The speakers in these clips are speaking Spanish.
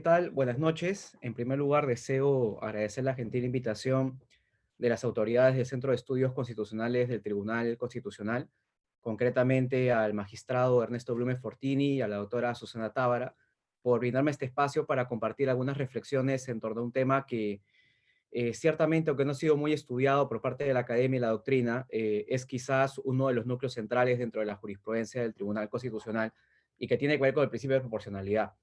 ¿qué tal? Buenas noches. En primer lugar, deseo agradecer la gentil invitación de las autoridades del Centro de Estudios Constitucionales del Tribunal Constitucional, concretamente al magistrado Ernesto Blume Fortini y a la doctora Susana Tábara, por brindarme este espacio para compartir algunas reflexiones en torno a un tema que ciertamente, aunque no ha sido muy estudiado por parte de la academia y la doctrina, es quizás uno de los núcleos centrales dentro de la jurisprudencia del Tribunal Constitucional y que tiene que ver con el principio de proporcionalidad.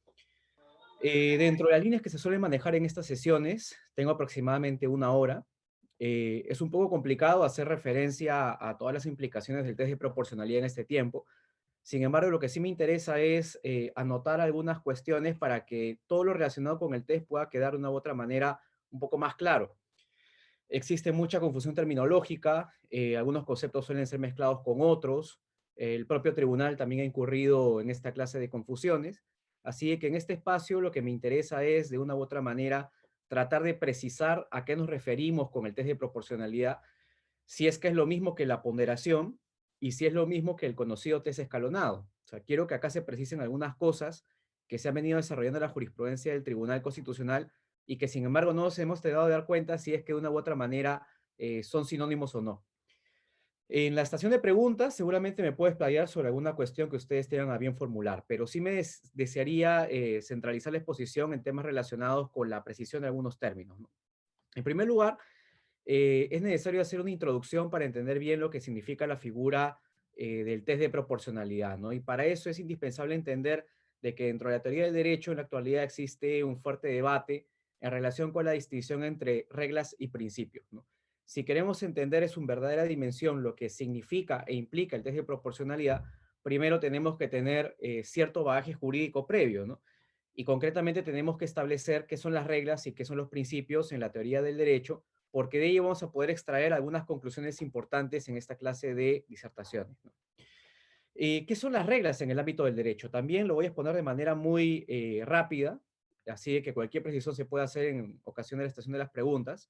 Dentro de las líneas que se suelen manejar en estas sesiones, tengo aproximadamente una hora. Es un poco complicado hacer referencia a todas las implicaciones del test de proporcionalidad en este tiempo. Sin embargo, lo que sí me interesa es anotar algunas cuestiones para que todo lo relacionado con el test pueda quedar de una u otra manera un poco más claro. Existe mucha confusión terminológica, algunos conceptos suelen ser mezclados con otros, el propio tribunal también ha incurrido en esta clase de confusiones, así que en este espacio lo que me interesa es, de una u otra manera, tratar de precisar a qué nos referimos con el test de proporcionalidad, si es que es lo mismo que la ponderación y si es lo mismo que el conocido test escalonado. O sea, quiero que acá se precisen algunas cosas que se han venido desarrollando en la jurisprudencia del Tribunal Constitucional y que sin embargo no nos hemos tenido de dar cuenta si es que de una u otra manera son sinónimos o no. En la estación de preguntas seguramente me puedo explayar sobre alguna cuestión que ustedes tengan a bien formular, pero sí me desearía centralizar la exposición en temas relacionados con la precisión de algunos términos, ¿no? En primer lugar, es necesario hacer una introducción para entender bien lo que significa la figura del test de proporcionalidad, ¿no? Y para eso es indispensable entender de que dentro de la teoría del derecho en la actualidad existe un fuerte debate en relación con la distinción entre reglas y principios, ¿no? Si queremos entender en su verdadera dimensión lo que significa e implica el test de proporcionalidad, primero tenemos que tener cierto bagaje jurídico previo, ¿no? Y concretamente tenemos que establecer qué son las reglas y qué son los principios en la teoría del derecho, porque de ello vamos a poder extraer algunas conclusiones importantes en esta clase de disertaciones, ¿no? ¿Qué son las reglas en el ámbito del derecho? También lo voy a exponer de manera muy rápida, así que cualquier precisión se puede hacer en ocasión de la estación de las preguntas.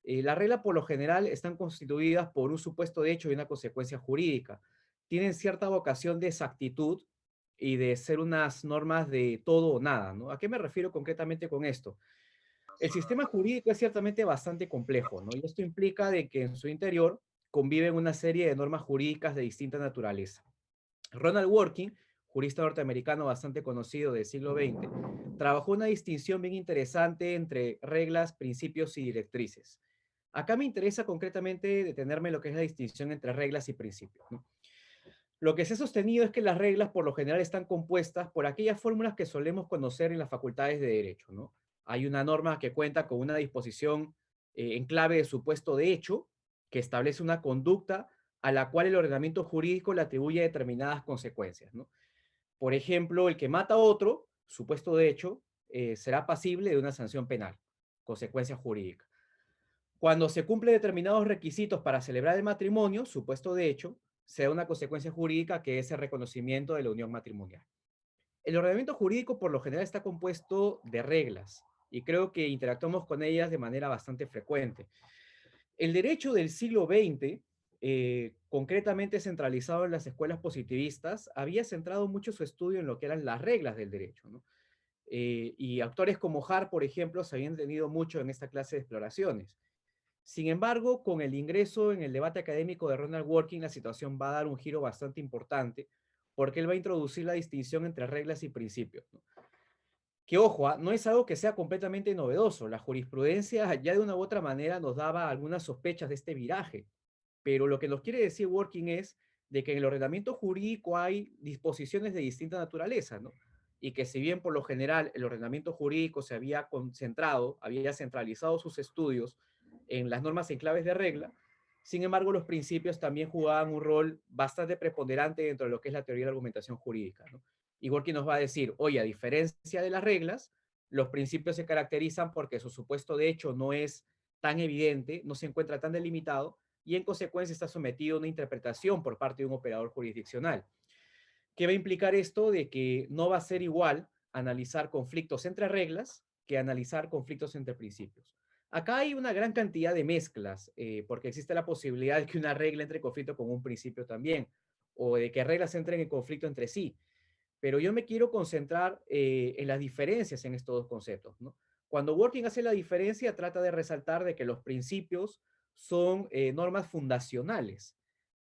Las reglas por lo general están constituidas por un supuesto de hecho y una consecuencia jurídica. Tienen cierta vocación de exactitud y de ser unas normas de todo o nada, ¿no? ¿A qué me refiero concretamente con esto? El sistema jurídico es ciertamente bastante complejo, ¿no? Y esto implica de que en su interior conviven una serie de normas jurídicas de distinta naturaleza. Ronald Working, jurista norteamericano bastante conocido del siglo XX, trabajó una distinción bien interesante entre reglas, principios y directrices. Acá me interesa concretamente detenerme en lo que es la distinción entre reglas y principios, ¿no? Lo que se ha sostenido es que las reglas por lo general están compuestas por aquellas fórmulas que solemos conocer en las facultades de derecho, ¿no? Hay una norma que cuenta con una disposición en clave de supuesto de hecho que establece una conducta a la cual el ordenamiento jurídico le atribuye determinadas consecuencias, ¿no? Por ejemplo, el que mata a otro, supuesto de hecho, será pasible de una sanción penal, consecuencia jurídica. Cuando se cumplen determinados requisitos para celebrar el matrimonio, supuesto de hecho, se da una consecuencia jurídica que es el reconocimiento de la unión matrimonial. El ordenamiento jurídico por lo general está compuesto de reglas y creo que interactuamos con ellas de manera bastante frecuente. El derecho del siglo XX, concretamente centralizado en las escuelas positivistas, había centrado mucho su estudio en lo que eran las reglas del derecho, ¿no? Y autores como Hart, por ejemplo, se habían tenido mucho en esta clase de exploraciones. Sin embargo, con el ingreso en el debate académico de Ronald Working, la situación va a dar un giro bastante importante, porque él va a introducir la distinción entre reglas y principios, ¿no? Que ojo, no es algo que sea completamente novedoso. La jurisprudencia ya de una u otra manera nos daba algunas sospechas de este viraje, pero lo que nos quiere decir Working es de que en el ordenamiento jurídico hay disposiciones de distinta naturaleza, ¿no? Y que si bien por lo general el ordenamiento jurídico se había concentrado, había centralizado sus estudios en las normas en claves de regla, sin embargo los principios también jugaban un rol bastante preponderante dentro de lo que es la teoría de la argumentación jurídica, ¿no? Y Working nos va a decir, oye, a diferencia de las reglas, los principios se caracterizan porque su supuesto de hecho no es tan evidente, no se encuentra tan delimitado, y en consecuencia está sometido a una interpretación por parte de un operador jurisdiccional. ¿Qué va a implicar esto? De que no va a ser igual analizar conflictos entre reglas que analizar conflictos entre principios. Acá hay una gran cantidad de mezclas, porque existe la posibilidad de que una regla entre en conflicto con un principio también, o de que reglas entren en conflicto entre sí. pero yo me quiero concentrar en las diferencias en estos dos conceptos, ¿no? Cuando Working hace la diferencia, trata de resaltar de que los principios son normas fundacionales.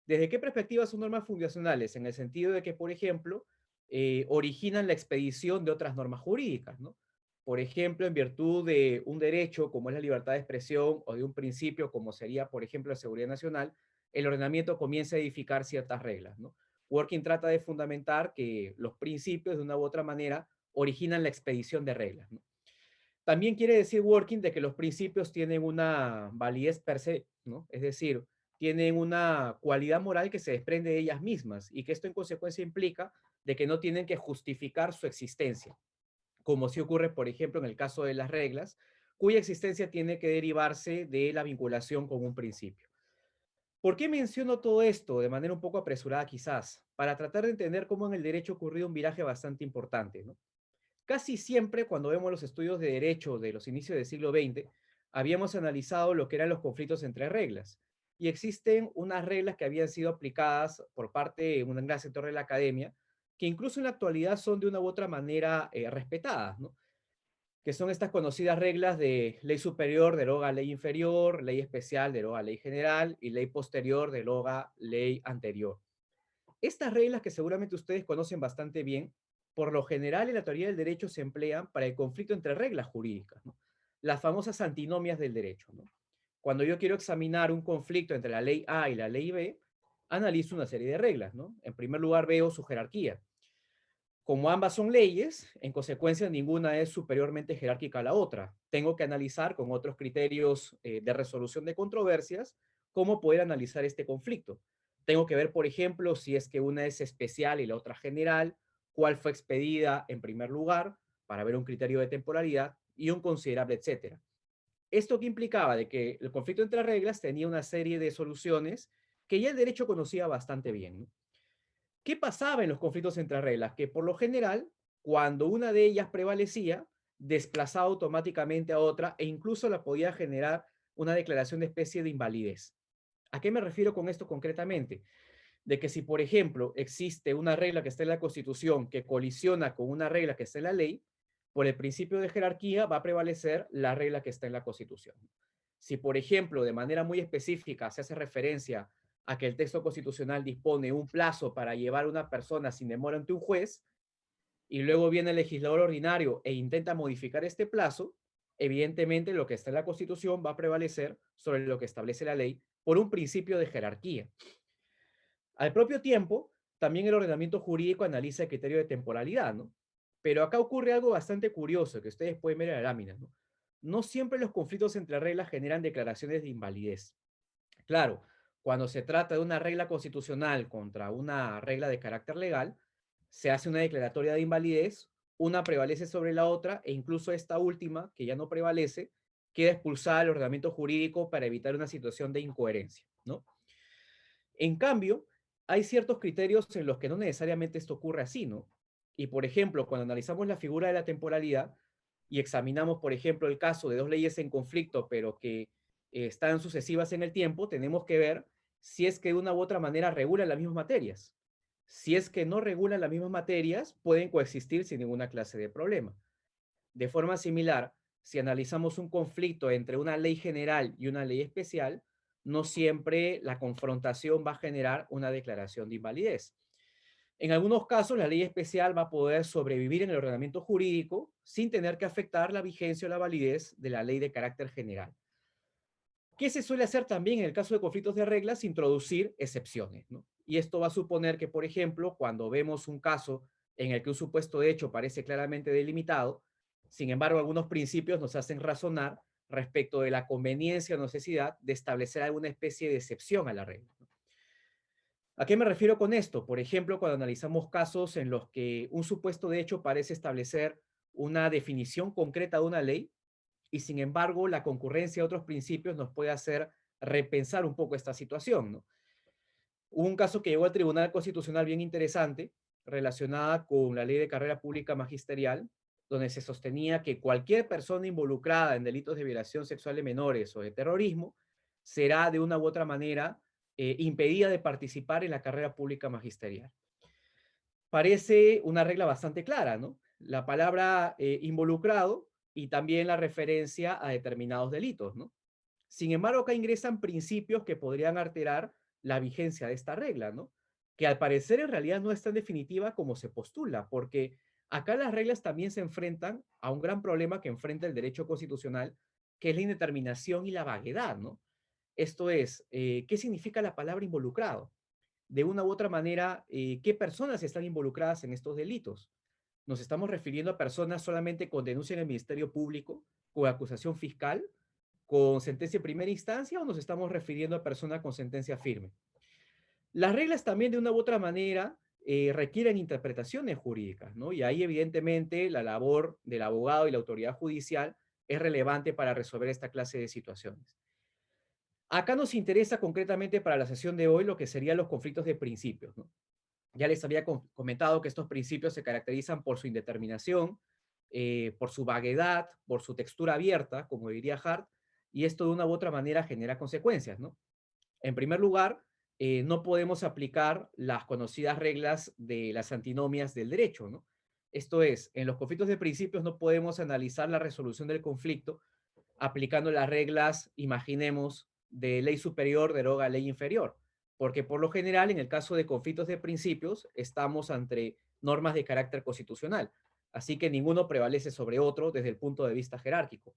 ¿Desde qué perspectiva son normas fundacionales? En el sentido de que, por ejemplo, originan la expedición de otras normas jurídicas, ¿no? Por ejemplo, en virtud de un derecho como es la libertad de expresión o de un principio como sería, por ejemplo, la seguridad nacional, el ordenamiento comienza a edificar ciertas reglas, ¿no? Working trata de fundamentar que los principios, de una u otra manera, originan la expedición de reglas, ¿no? También quiere decir Working de que los principios tienen una validez per se, ¿no? Es decir, tienen una cualidad moral que se desprende de ellas mismas y que esto en consecuencia implica de que no tienen que justificar su existencia, como si ocurre, por ejemplo, en el caso de las reglas, cuya existencia tiene que derivarse de la vinculación con un principio. ¿Por qué menciono todo esto de manera un poco apresurada quizás? Para tratar de entender cómo en el derecho ha ocurrido un viraje bastante importante, ¿no? Casi siempre cuando vemos los estudios de derecho de los inicios del siglo XX, habíamos analizado lo que eran los conflictos entre reglas. Y existen unas reglas que habían sido aplicadas por parte de un gran sector de la academia, que incluso en la actualidad son de una u otra manera respetadas, ¿no? Que son estas conocidas reglas de ley superior deroga ley inferior, ley especial deroga ley general y ley posterior deroga ley anterior. Estas reglas que seguramente ustedes conocen bastante bien, por lo general en la teoría del derecho se emplean para el conflicto entre reglas jurídicas, ¿no? Las famosas antinomias del derecho, ¿no? Cuando yo quiero examinar un conflicto entre la ley A y la ley B, analizo una serie de reglas, ¿no? En primer lugar veo su jerarquía. Como ambas son leyes, en consecuencia ninguna es superiormente jerárquica a la otra. Tengo que analizar con otros criterios de resolución de controversias cómo poder analizar este conflicto. Tengo que ver, por ejemplo, si es que una es especial y la otra general, cuál fue expedida en primer lugar, para ver un criterio de temporalidad y un considerable, etcétera. Esto que implicaba de que el conflicto entre reglas tenía una serie de soluciones que ya el derecho conocía bastante bien, ¿no? ¿Qué pasaba en los conflictos entre reglas? Que por lo general, cuando una de ellas prevalecía, desplazaba automáticamente a otra e incluso la podía generar una declaración de especie de invalidez. ¿A qué me refiero con esto concretamente? De que si, por ejemplo, existe una regla que está en la Constitución que colisiona con una regla que está en la ley, por el principio de jerarquía va a prevalecer la regla que está en la Constitución. Si, por ejemplo, de manera muy específica se hace referencia a que el texto constitucional dispone un plazo para llevar a una persona sin demora ante un juez, y luego viene el legislador ordinario e intenta modificar este plazo, evidentemente lo que está en la Constitución va a prevalecer sobre lo que establece la ley por un principio de jerarquía. Al propio tiempo, también el ordenamiento jurídico analiza el criterio de temporalidad, ¿no? Pero acá ocurre algo bastante curioso que ustedes pueden ver en la lámina, ¿no? No siempre los conflictos entre reglas generan declaraciones de invalidez. Claro, cuando se trata de una regla constitucional contra una regla de carácter legal, se hace una declaratoria de invalidez, una prevalece sobre la otra e incluso esta última, que ya no prevalece, queda expulsada del ordenamiento jurídico para evitar una situación de incoherencia, ¿no? En cambio, hay ciertos criterios en los que no necesariamente esto ocurre así, ¿no? Y por ejemplo, cuando analizamos la figura de la temporalidad y examinamos, por ejemplo, el caso de dos leyes en conflicto, pero que están sucesivas en el tiempo, tenemos que ver si es que de una u otra manera regulan las mismas materias. Si es que no regulan las mismas materias, pueden coexistir sin ninguna clase de problema. De forma similar, si analizamos un conflicto entre una ley general y una ley especial, no siempre la confrontación va a generar una declaración de invalidez. En algunos casos, la ley especial va a poder sobrevivir en el ordenamiento jurídico sin tener que afectar la vigencia o la validez de la ley de carácter general. ¿Qué se suele hacer también en el caso de conflictos de reglas? Introducir excepciones, ¿no? Y esto va a suponer que, por ejemplo, cuando vemos un caso en el que un supuesto de hecho parece claramente delimitado, sin embargo, algunos principios nos hacen razonar respecto de la conveniencia o necesidad de establecer alguna especie de excepción a la regla, ¿no? ¿A qué me refiero con esto? Por ejemplo, cuando analizamos casos en los que un supuesto de hecho parece establecer una definición concreta de una ley, y sin embargo la concurrencia de otros principios nos puede hacer repensar un poco esta situación, ¿no? Hubo un caso que llegó al Tribunal Constitucional bien interesante, relacionada con la Ley de Carrera Pública Magisterial, donde se sostenía que cualquier persona involucrada en delitos de violación sexual de menores o de terrorismo será de una u otra manera impedida de participar en la carrera pública magisterial. Parece una regla bastante clara, ¿no? La palabra involucrado y también la referencia a determinados delitos, ¿no? Sin embargo, acá ingresan principios que podrían alterar la vigencia de esta regla, ¿no? Que al parecer en realidad no es tan definitiva como se postula, porque acá las reglas también se enfrentan a un gran problema que enfrenta el derecho constitucional, que es la indeterminación y la vaguedad, ¿no? Esto es, ¿qué significa la palabra involucrado? De una u otra manera, ¿qué personas están involucradas en estos delitos? ¿Nos estamos refiriendo a personas solamente con denuncia en el Ministerio Público, con acusación fiscal, con sentencia en primera instancia o nos estamos refiriendo a personas con sentencia firme? Las reglas también de una u otra manera requieren interpretaciones jurídicas, ¿no? Y ahí evidentemente la labor del abogado y la autoridad judicial es relevante para resolver esta clase de situaciones. Acá nos interesa concretamente para la sesión de hoy lo que serían los conflictos de principios, ¿no? Ya les había comentado que estos principios se caracterizan por su indeterminación, por su vaguedad, por su textura abierta, como diría Hart, y esto de una u otra manera genera consecuencias, ¿no? En primer lugar, no podemos aplicar las conocidas reglas de las antinomias del derecho, ¿no? Esto es, en los conflictos de principios no podemos analizar la resolución del conflicto aplicando las reglas, imaginemos, de ley superior deroga ley inferior, porque por lo general, en el caso de conflictos de principios, estamos ante normas de carácter constitucional, así que ninguno prevalece sobre otro desde el punto de vista jerárquico.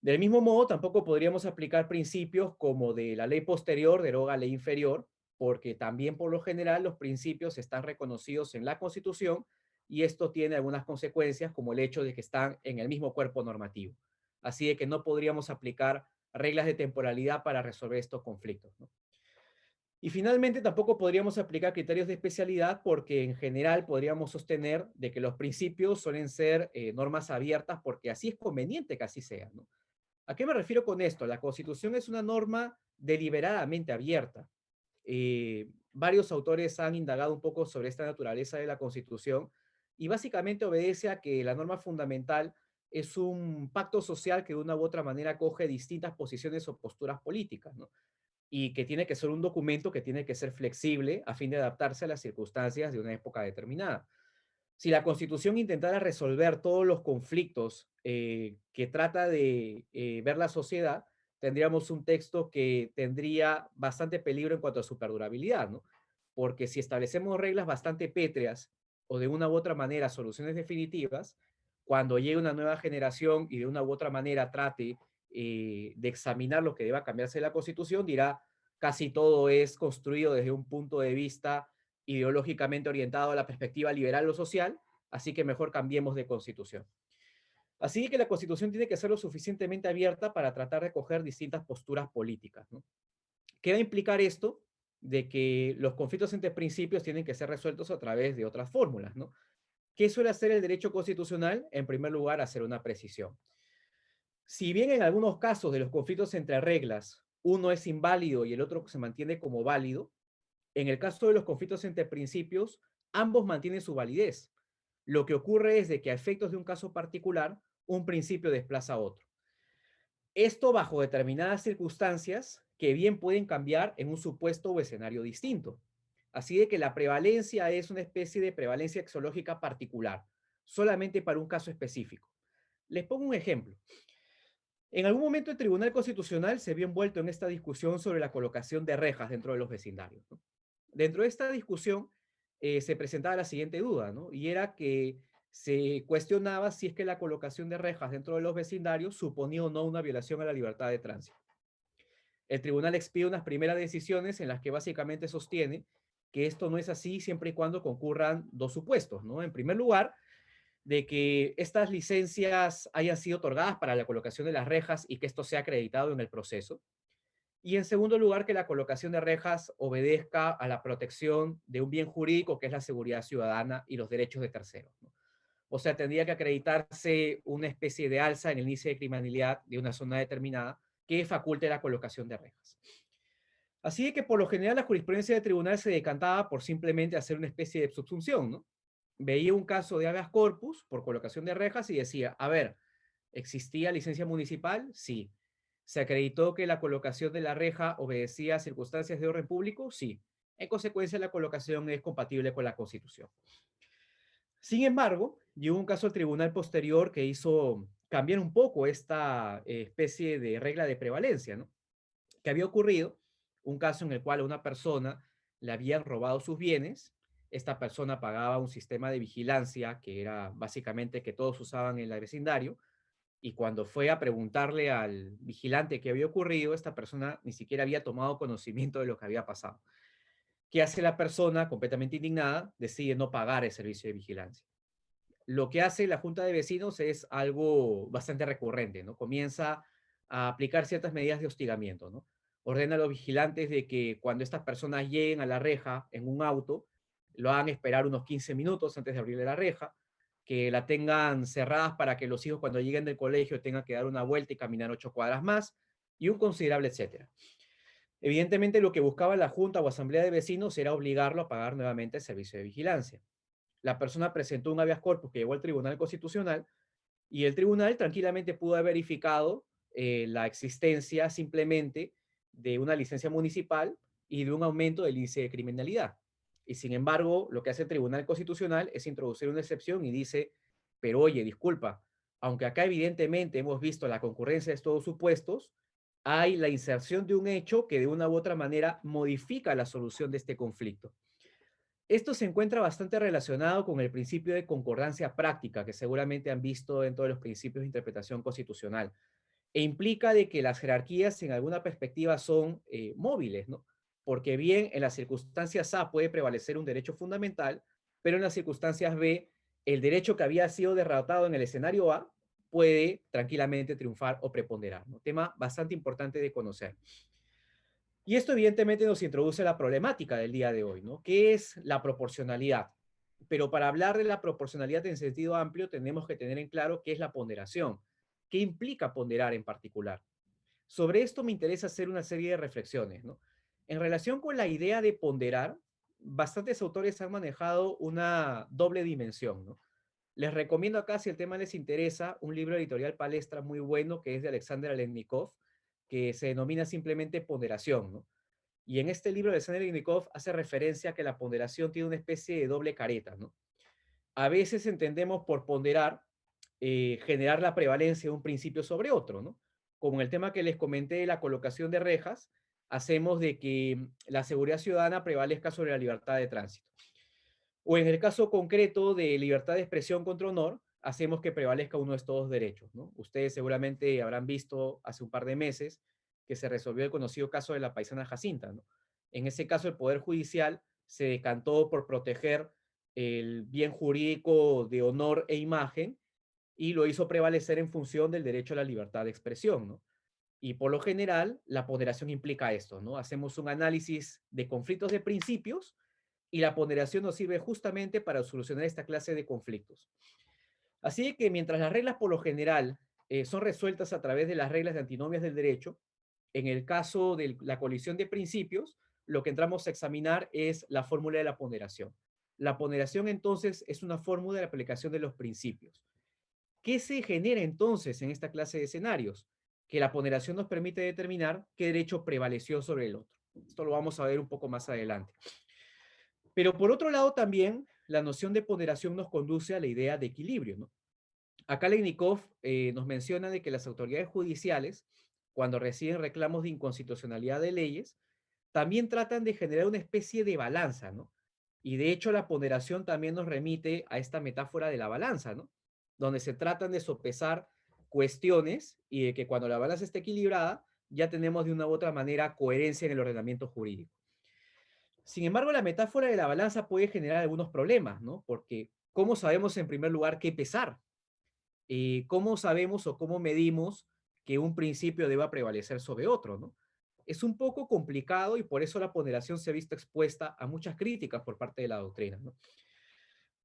Del mismo modo, tampoco podríamos aplicar principios como de la ley posterior deroga ley inferior, porque también por lo general los principios están reconocidos en la Constitución y esto tiene algunas consecuencias como el hecho de que están en el mismo cuerpo normativo. Así de que no podríamos aplicar reglas de temporalidad para resolver estos conflictos, ¿no? Y finalmente tampoco podríamos aplicar criterios de especialidad porque en general podríamos sostener de que los principios suelen ser normas abiertas porque así es conveniente que así sea, ¿no? ¿A qué me refiero con esto? La Constitución es una norma deliberadamente abierta. Varios autores han indagado un poco sobre esta naturaleza de la Constitución y básicamente obedece a que la norma fundamental es un pacto social que de una u otra manera coge distintas posiciones o posturas políticas, ¿no? Y que tiene que ser un documento que tiene que ser flexible a fin de adaptarse a las circunstancias de una época determinada. Si la Constitución intentara resolver todos los conflictos que trata de ver la sociedad, tendríamos un texto que tendría bastante peligro en cuanto a su perdurabilidad, ¿no? Porque si establecemos reglas bastante pétreas o de una u otra manera soluciones definitivas, cuando llegue una nueva generación y de una u otra manera trate de examinar lo que deba cambiarse de la Constitución, dirá casi todo es construido desde un punto de vista ideológicamente orientado a la perspectiva liberal o social, así que mejor cambiemos de constitución. Así que la constitución tiene que ser lo suficientemente abierta para tratar de coger distintas posturas políticas, ¿no? ¿Qué va a implicar esto? De que los conflictos entre principios tienen que ser resueltos a través de otras fórmulas, ¿no? ¿Qué suele hacer el derecho constitucional? En primer lugar, hacer una precisión. Si bien en algunos casos de los conflictos entre reglas, uno es inválido y el otro se mantiene como válido, en el caso de los conflictos entre principios, ambos mantienen su validez. Lo que ocurre es de que a efectos de un caso particular, un principio desplaza a otro. Esto bajo determinadas circunstancias que bien pueden cambiar en un supuesto o escenario distinto. Así de que la prevalencia es una especie de prevalencia exológica particular, solamente para un caso específico. Les pongo un ejemplo. En algún momento el Tribunal Constitucional se vio envuelto en esta discusión sobre la colocación de rejas dentro de los vecindarios, ¿no? Dentro de esta discusión se presentaba la siguiente duda, ¿no? Y era que se cuestionaba si es que la colocación de rejas dentro de los vecindarios suponía o no una violación a la libertad de tránsito. El tribunal expide unas primeras decisiones en las que básicamente sostiene que esto no es así siempre y cuando concurran dos supuestos, ¿no? En primer lugar, de que estas licencias hayan sido otorgadas para la colocación de las rejas y que esto sea acreditado en el proceso. Y en segundo lugar, que la colocación de rejas obedezca a la protección de un bien jurídico que es la seguridad ciudadana y los derechos de terceros, ¿no? O sea, tendría que acreditarse una especie de alza en el índice de criminalidad de una zona determinada que faculte la colocación de rejas. Así que por lo general la jurisprudencia del tribunal se decantaba por simplemente hacer una especie de subsunción, ¿no? Veía un caso de habeas corpus por colocación de rejas y decía, a ver, ¿existía licencia municipal? Sí. ¿Se acreditó que la colocación de la reja obedecía a circunstancias de orden público? Sí. En consecuencia, la colocación es compatible con la Constitución. Sin embargo, llegó un caso al tribunal posterior que hizo cambiar un poco esta especie de regla de prevalencia, ¿no? Que había ocurrido un caso en el cual a una persona le habían robado sus bienes, esta persona pagaba un sistema de vigilancia que era básicamente que todos usaban en el vecindario, y cuando fue a preguntarle al vigilante qué había ocurrido, esta persona ni siquiera había tomado conocimiento de lo que había pasado. ¿Qué hace la persona? Completamente indignada, decide no pagar el servicio de vigilancia. Lo que hace la Junta de Vecinos es algo bastante recurrente, ¿no? Comienza a aplicar ciertas medidas de hostigamiento, ¿no? Ordena a los vigilantes de que cuando estas personas lleguen a la reja en un auto, lo hagan esperar unos 15 minutos antes de abrirle la reja, que la tengan cerradas para que los hijos cuando lleguen del colegio tengan que dar una vuelta y caminar 8 cuadras más, y un considerable etcétera. Evidentemente, lo que buscaba la Junta o Asamblea de Vecinos era obligarlo a pagar nuevamente el servicio de vigilancia. La persona presentó un habeas corpus que llegó al Tribunal Constitucional y el tribunal tranquilamente pudo haber verificado la existencia simplemente de una licencia municipal y de un aumento del índice de criminalidad. Y sin embargo, lo que hace el Tribunal Constitucional es introducir una excepción y dice, pero oye, disculpa, aunque acá evidentemente hemos visto la concurrencia de estos supuestos, hay la inserción de un hecho que de una u otra manera modifica la solución de este conflicto. Esto se encuentra bastante relacionado con el principio de concordancia práctica que seguramente han visto dentro de los principios de interpretación constitucional e implica de que las jerarquías en alguna perspectiva son móviles, ¿no? Porque bien en las circunstancias A puede prevalecer un derecho fundamental, pero en las circunstancias B el derecho que había sido derrotado en el escenario A puede tranquilamente triunfar o preponderar, ¿no? Tema bastante importante de conocer. Y esto evidentemente nos introduce la problemática del día de hoy, ¿no? ¿Qué es la proporcionalidad? Pero para hablar de la proporcionalidad en sentido amplio tenemos que tener en claro qué es la ponderación, qué implica ponderar en particular. Sobre esto me interesa hacer una serie de reflexiones, ¿no? En relación con la idea de ponderar, bastantes autores han manejado una doble dimensión, ¿no? Les recomiendo acá, si el tema les interesa, un libro editorial Palestra muy bueno que es de Alexander Aleknikov, que se denomina simplemente Ponderación, ¿no? Y en este libro de Alexander Aleknikov hace referencia a que la ponderación tiene una especie de doble careta, ¿no? A veces entendemos por ponderar generar la prevalencia de un principio sobre otro, ¿no? Como en el tema que les comenté de la colocación de rejas, hacemos de que la seguridad ciudadana prevalezca sobre la libertad de tránsito. O en el caso concreto de libertad de expresión contra honor, hacemos que prevalezca uno de estos dos derechos, ¿no? Ustedes seguramente habrán visto hace un par de meses que se resolvió el conocido caso de la paisana Jacinta, ¿no? En ese caso, el Poder Judicial se decantó por proteger el bien jurídico de honor e imagen y lo hizo prevalecer en función del derecho a la libertad de expresión, ¿no? Y por lo general, la ponderación implica esto, ¿no? Hacemos un análisis de conflictos de principios y la ponderación nos sirve justamente para solucionar esta clase de conflictos. Así que mientras las reglas por lo general son resueltas a través de las reglas de antinomias del derecho, en el caso de la colisión de principios, lo que entramos a examinar es la fórmula de la ponderación. La ponderación entonces es una fórmula de la aplicación de los principios. ¿Qué se genera entonces en esta clase de escenarios? Que la ponderación nos permite determinar qué derecho prevaleció sobre el otro. Esto lo vamos a ver un poco más adelante. Pero por otro lado también, la noción de ponderación nos conduce a la idea de equilibrio, ¿no? Acá Legnikov nos menciona de que las autoridades judiciales, cuando reciben reclamos de inconstitucionalidad de leyes, también tratan de generar una especie de balanza, ¿no? Y de hecho la ponderación también nos remite a esta metáfora de la balanza, ¿no? Donde se tratan de sopesar cuestiones y de que cuando la balanza está equilibrada, ya tenemos de una u otra manera coherencia en el ordenamiento jurídico. Sin embargo, la metáfora de la balanza puede generar algunos problemas, ¿no? Porque ¿cómo sabemos en primer lugar qué pesar? ¿Cómo sabemos o cómo medimos que un principio deba prevalecer sobre otro, ¿no? Es un poco complicado y por eso la ponderación se ha visto expuesta a muchas críticas por parte de la doctrina, ¿no?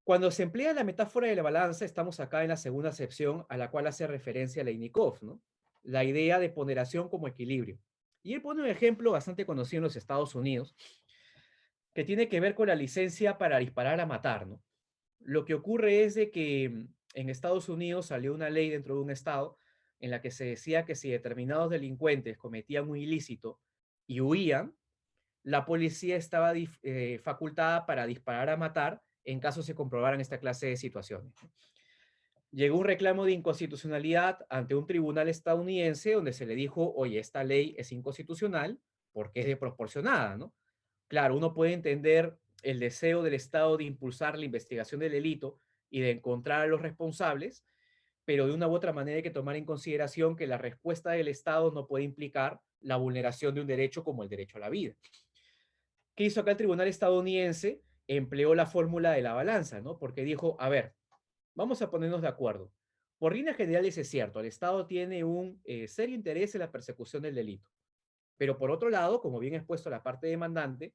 Cuando se emplea la metáfora de la balanza, estamos acá en la segunda acepción a la cual hace referencia Leinikov, ¿no? La idea de ponderación como equilibrio. Y él pone un ejemplo bastante conocido en los Estados Unidos, que tiene que ver con la licencia para disparar a matar, ¿no? Lo que ocurre es de que en Estados Unidos salió una ley dentro de un estado en la que se decía que si determinados delincuentes cometían un ilícito y huían, la policía estaba facultada para disparar a matar en caso se comprobaran esta clase de situaciones. Llegó un reclamo de inconstitucionalidad ante un tribunal estadounidense donde se le dijo, oye, esta ley es inconstitucional porque es desproporcionada, ¿no? Claro, uno puede entender el deseo del Estado de impulsar la investigación del delito y de encontrar a los responsables, pero de una u otra manera hay que tomar en consideración que la respuesta del Estado no puede implicar la vulneración de un derecho como el derecho a la vida. ¿Qué hizo acá el tribunal estadounidense? Empleó la fórmula de la balanza, ¿no? Porque dijo, a ver, vamos a ponernos de acuerdo. Por líneas generales es cierto, el Estado tiene un serio interés en la persecución del delito. Pero por otro lado, como bien expuesto la parte demandante,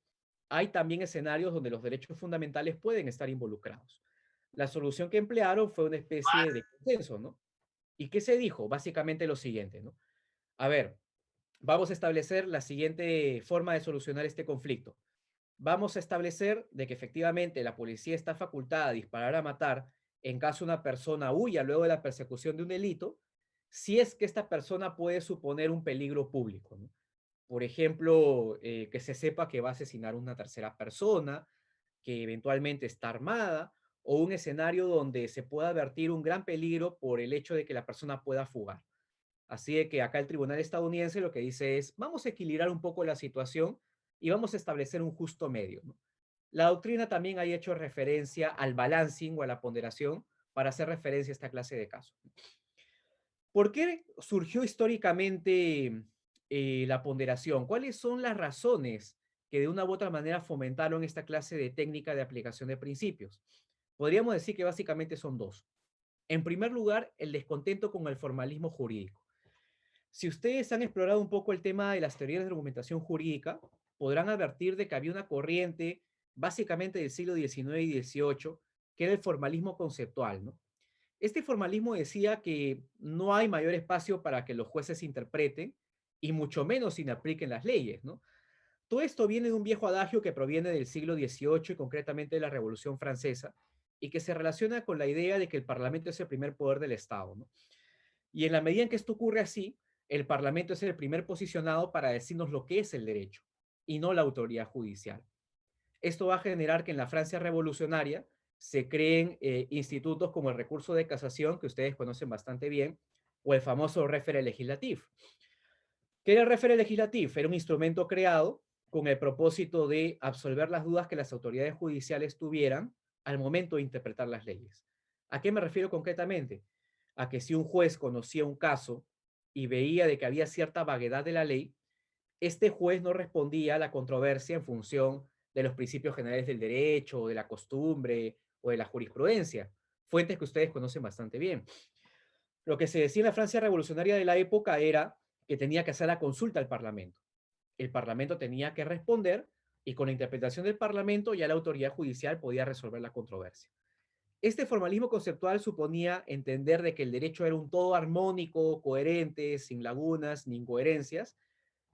hay también escenarios donde los derechos fundamentales pueden estar involucrados. La solución que emplearon fue una especie de consenso, ¿no? ¿Y qué se dijo? Básicamente lo siguiente, ¿no? A ver, vamos a establecer la siguiente forma de solucionar este conflicto. Vamos a establecer de que efectivamente la policía está facultada a disparar a matar en caso una persona huya luego de la persecución de un delito, si es que esta persona puede suponer un peligro público, ¿no? Por ejemplo, que se sepa que va a asesinar a una tercera persona, que eventualmente está armada, o un escenario donde se pueda advertir un gran peligro por el hecho de que la persona pueda fugar. Así de que acá el tribunal estadounidense lo que dice es, vamos a equilibrar un poco la situación y vamos a establecer un justo medio, ¿no? La doctrina también ha hecho referencia al balancing o a la ponderación para hacer referencia a esta clase de casos. ¿Por qué surgió históricamente la ponderación? ¿Cuáles son las razones que de una u otra manera fomentaron esta clase de técnica de aplicación de principios? Podríamos decir que básicamente son dos. En primer lugar, el descontento con el formalismo jurídico. Si ustedes han explorado un poco el tema de las teorías de argumentación jurídica, podrán advertir de que había una corriente básicamente del siglo XIX y XVIII, que era el formalismo conceptual, ¿no? Este formalismo decía que no hay mayor espacio para que los jueces interpreten y mucho menos sin apliquen las leyes, ¿no? Todo esto viene de un viejo adagio que proviene del siglo XVIII y concretamente de la Revolución Francesa y que se relaciona con la idea de que el Parlamento es el primer poder del Estado, ¿no? Y en la medida en que esto ocurre así, el Parlamento es el primer posicionado para decirnos lo que es el derecho y no la autoridad judicial. Esto va a generar que en la Francia revolucionaria se creen institutos como el recurso de casación, que ustedes conocen bastante bien, o el famoso référé legislatif. ¿Qué era el référé legislatif? Era un instrumento creado con el propósito de absolver las dudas que las autoridades judiciales tuvieran al momento de interpretar las leyes. ¿A qué me refiero concretamente? A que si un juez conocía un caso y veía de que había cierta vaguedad de la ley, este juez no respondía a la controversia en función de los principios generales del derecho, de la costumbre o de la jurisprudencia, fuentes que ustedes conocen bastante bien. Lo que se decía en la Francia revolucionaria de la época era que tenía que hacer la consulta al Parlamento. El Parlamento tenía que responder y con la interpretación del Parlamento ya la autoridad judicial podía resolver la controversia. Este formalismo conceptual suponía entender de que el derecho era un todo armónico, coherente, sin lagunas ni incoherencias,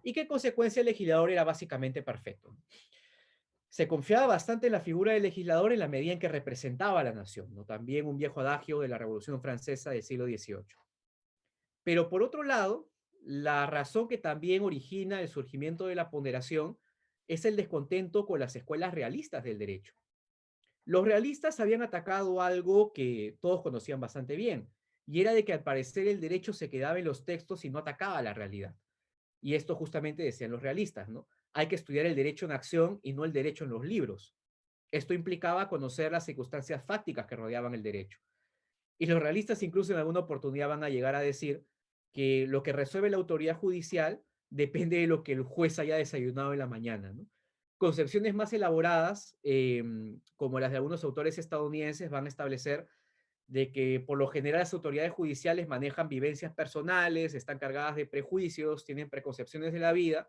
y que en consecuencia el legislador era básicamente perfecto. Se confiaba bastante en la figura del legislador en la medida en que representaba a la nación, ¿no? También un viejo adagio de la Revolución Francesa del siglo XVIII. Pero por otro lado, la razón que también origina el surgimiento de la ponderación es el descontento con las escuelas realistas del derecho. Los realistas habían atacado algo que todos conocían bastante bien, y era de que al parecer el derecho se quedaba en los textos y no atacaba a la realidad. Y esto justamente decían los realistas, ¿no? Hay que estudiar el derecho en acción y no el derecho en los libros. Esto implicaba conocer las circunstancias fácticas que rodeaban el derecho. Y los realistas incluso en alguna oportunidad van a llegar a decir que lo que resuelve la autoridad judicial depende de lo que el juez haya desayunado en la mañana, ¿no? Concepciones más elaboradas, como las de algunos autores estadounidenses, van a establecer de que por lo general las autoridades judiciales manejan vivencias personales, están cargadas de prejuicios, tienen preconcepciones de la vida,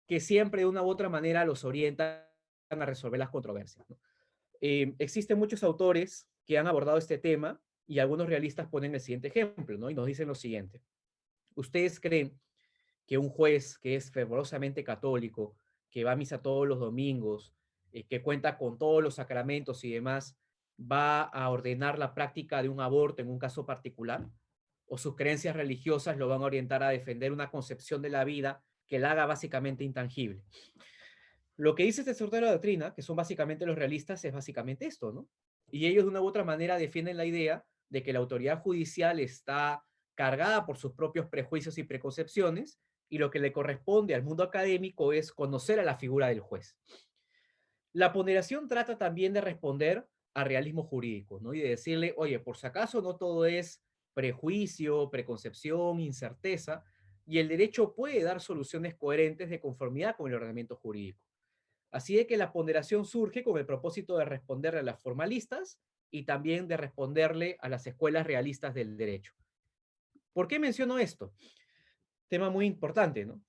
que siempre de una u otra manera los orientan a resolver las controversias, ¿no? Existen muchos autores que han abordado este tema y algunos realistas ponen el siguiente ejemplo, ¿no? Y nos dicen lo siguiente. ¿Ustedes creen que un juez que es fervorosamente católico, que va a misa todos los domingos, que cuenta con todos los sacramentos y demás, va a ordenar la práctica de un aborto en un caso particular? ¿O sus creencias religiosas lo van a orientar a defender una concepción de la vida que la haga básicamente intangible? Lo que dice este sector de la doctrina, que son básicamente los realistas, es básicamente esto, ¿no? Y ellos de una u otra manera defienden la idea de que la autoridad judicial está cargada por sus propios prejuicios y preconcepciones, y lo que le corresponde al mundo académico es conocer a la figura del juez. La ponderación trata también de responder a realismo jurídico, ¿no? Y de decirle, oye, por si acaso no todo es prejuicio, preconcepción, incerteza, y el derecho puede dar soluciones coherentes de conformidad con el ordenamiento jurídico. Así de que la ponderación surge con el propósito de responderle a las formalistas y también de responderle a las escuelas realistas del derecho. ¿Por qué menciono esto? Tema muy importante, ¿no?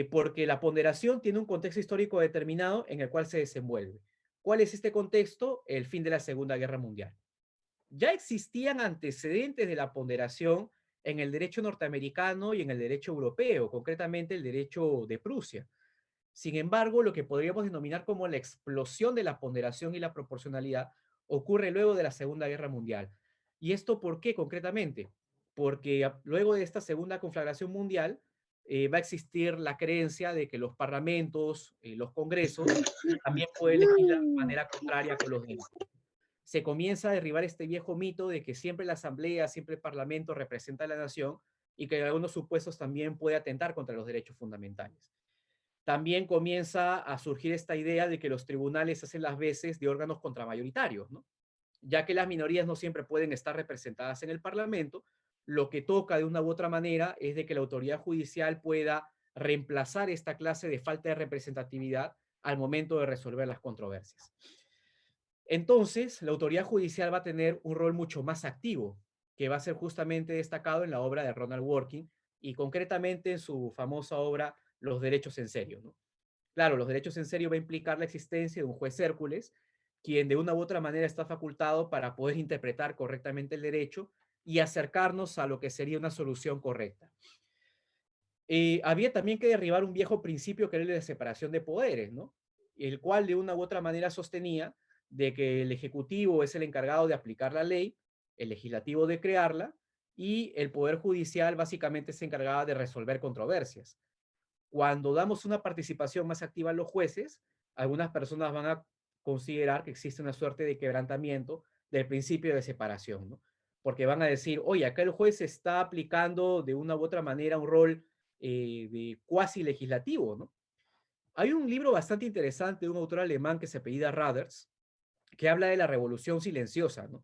Porque la ponderación tiene un contexto histórico determinado en el cual se desenvuelve. ¿Cuál es este contexto? El fin de la Segunda Guerra Mundial. Ya existían antecedentes de la ponderación en el derecho norteamericano y en el derecho europeo, concretamente el derecho de Prusia. Sin embargo, lo que podríamos denominar como la explosión de la ponderación y la proporcionalidad ocurre luego de la Segunda Guerra Mundial. ¿Y esto por qué concretamente? Porque luego de esta segunda conflagración mundial va a existir la creencia de que los parlamentos, los congresos, también pueden legislar de manera contraria con los demás. Se comienza a derribar este viejo mito de que siempre la asamblea, siempre el parlamento representa a la nación y que en algunos supuestos también puede atentar contra los derechos fundamentales. También comienza a surgir esta idea de que los tribunales hacen las veces de órganos contramayoritarios, ¿no? Ya que las minorías no siempre pueden estar representadas en el Parlamento, lo que toca de una u otra manera es de que la autoridad judicial pueda reemplazar esta clase de falta de representatividad al momento de resolver las controversias. Entonces, la autoridad judicial va a tener un rol mucho más activo, que va a ser justamente destacado en la obra de Ronald Working y concretamente en su famosa obra Los derechos en serio, ¿no? Claro, los derechos en serio va a implicar la existencia de un juez Hércules, quien de una u otra manera está facultado para poder interpretar correctamente el derecho y acercarnos a lo que sería una solución correcta. Había también que derribar un viejo principio que era el de separación de poderes, ¿no? El cual de una u otra manera sostenía de que el Ejecutivo es el encargado de aplicar la ley, el Legislativo de crearla y el Poder Judicial básicamente se encargaba de resolver controversias. Cuando damos una participación más activa a los jueces, algunas personas van a considerar que existe una suerte de quebrantamiento del principio de separación, ¿no? Porque van a decir, oye, acá el juez está aplicando de una u otra manera un rol de cuasi legislativo, ¿no? Hay un libro bastante interesante de un autor alemán que se apellida Raders, que habla de la revolución silenciosa, ¿no?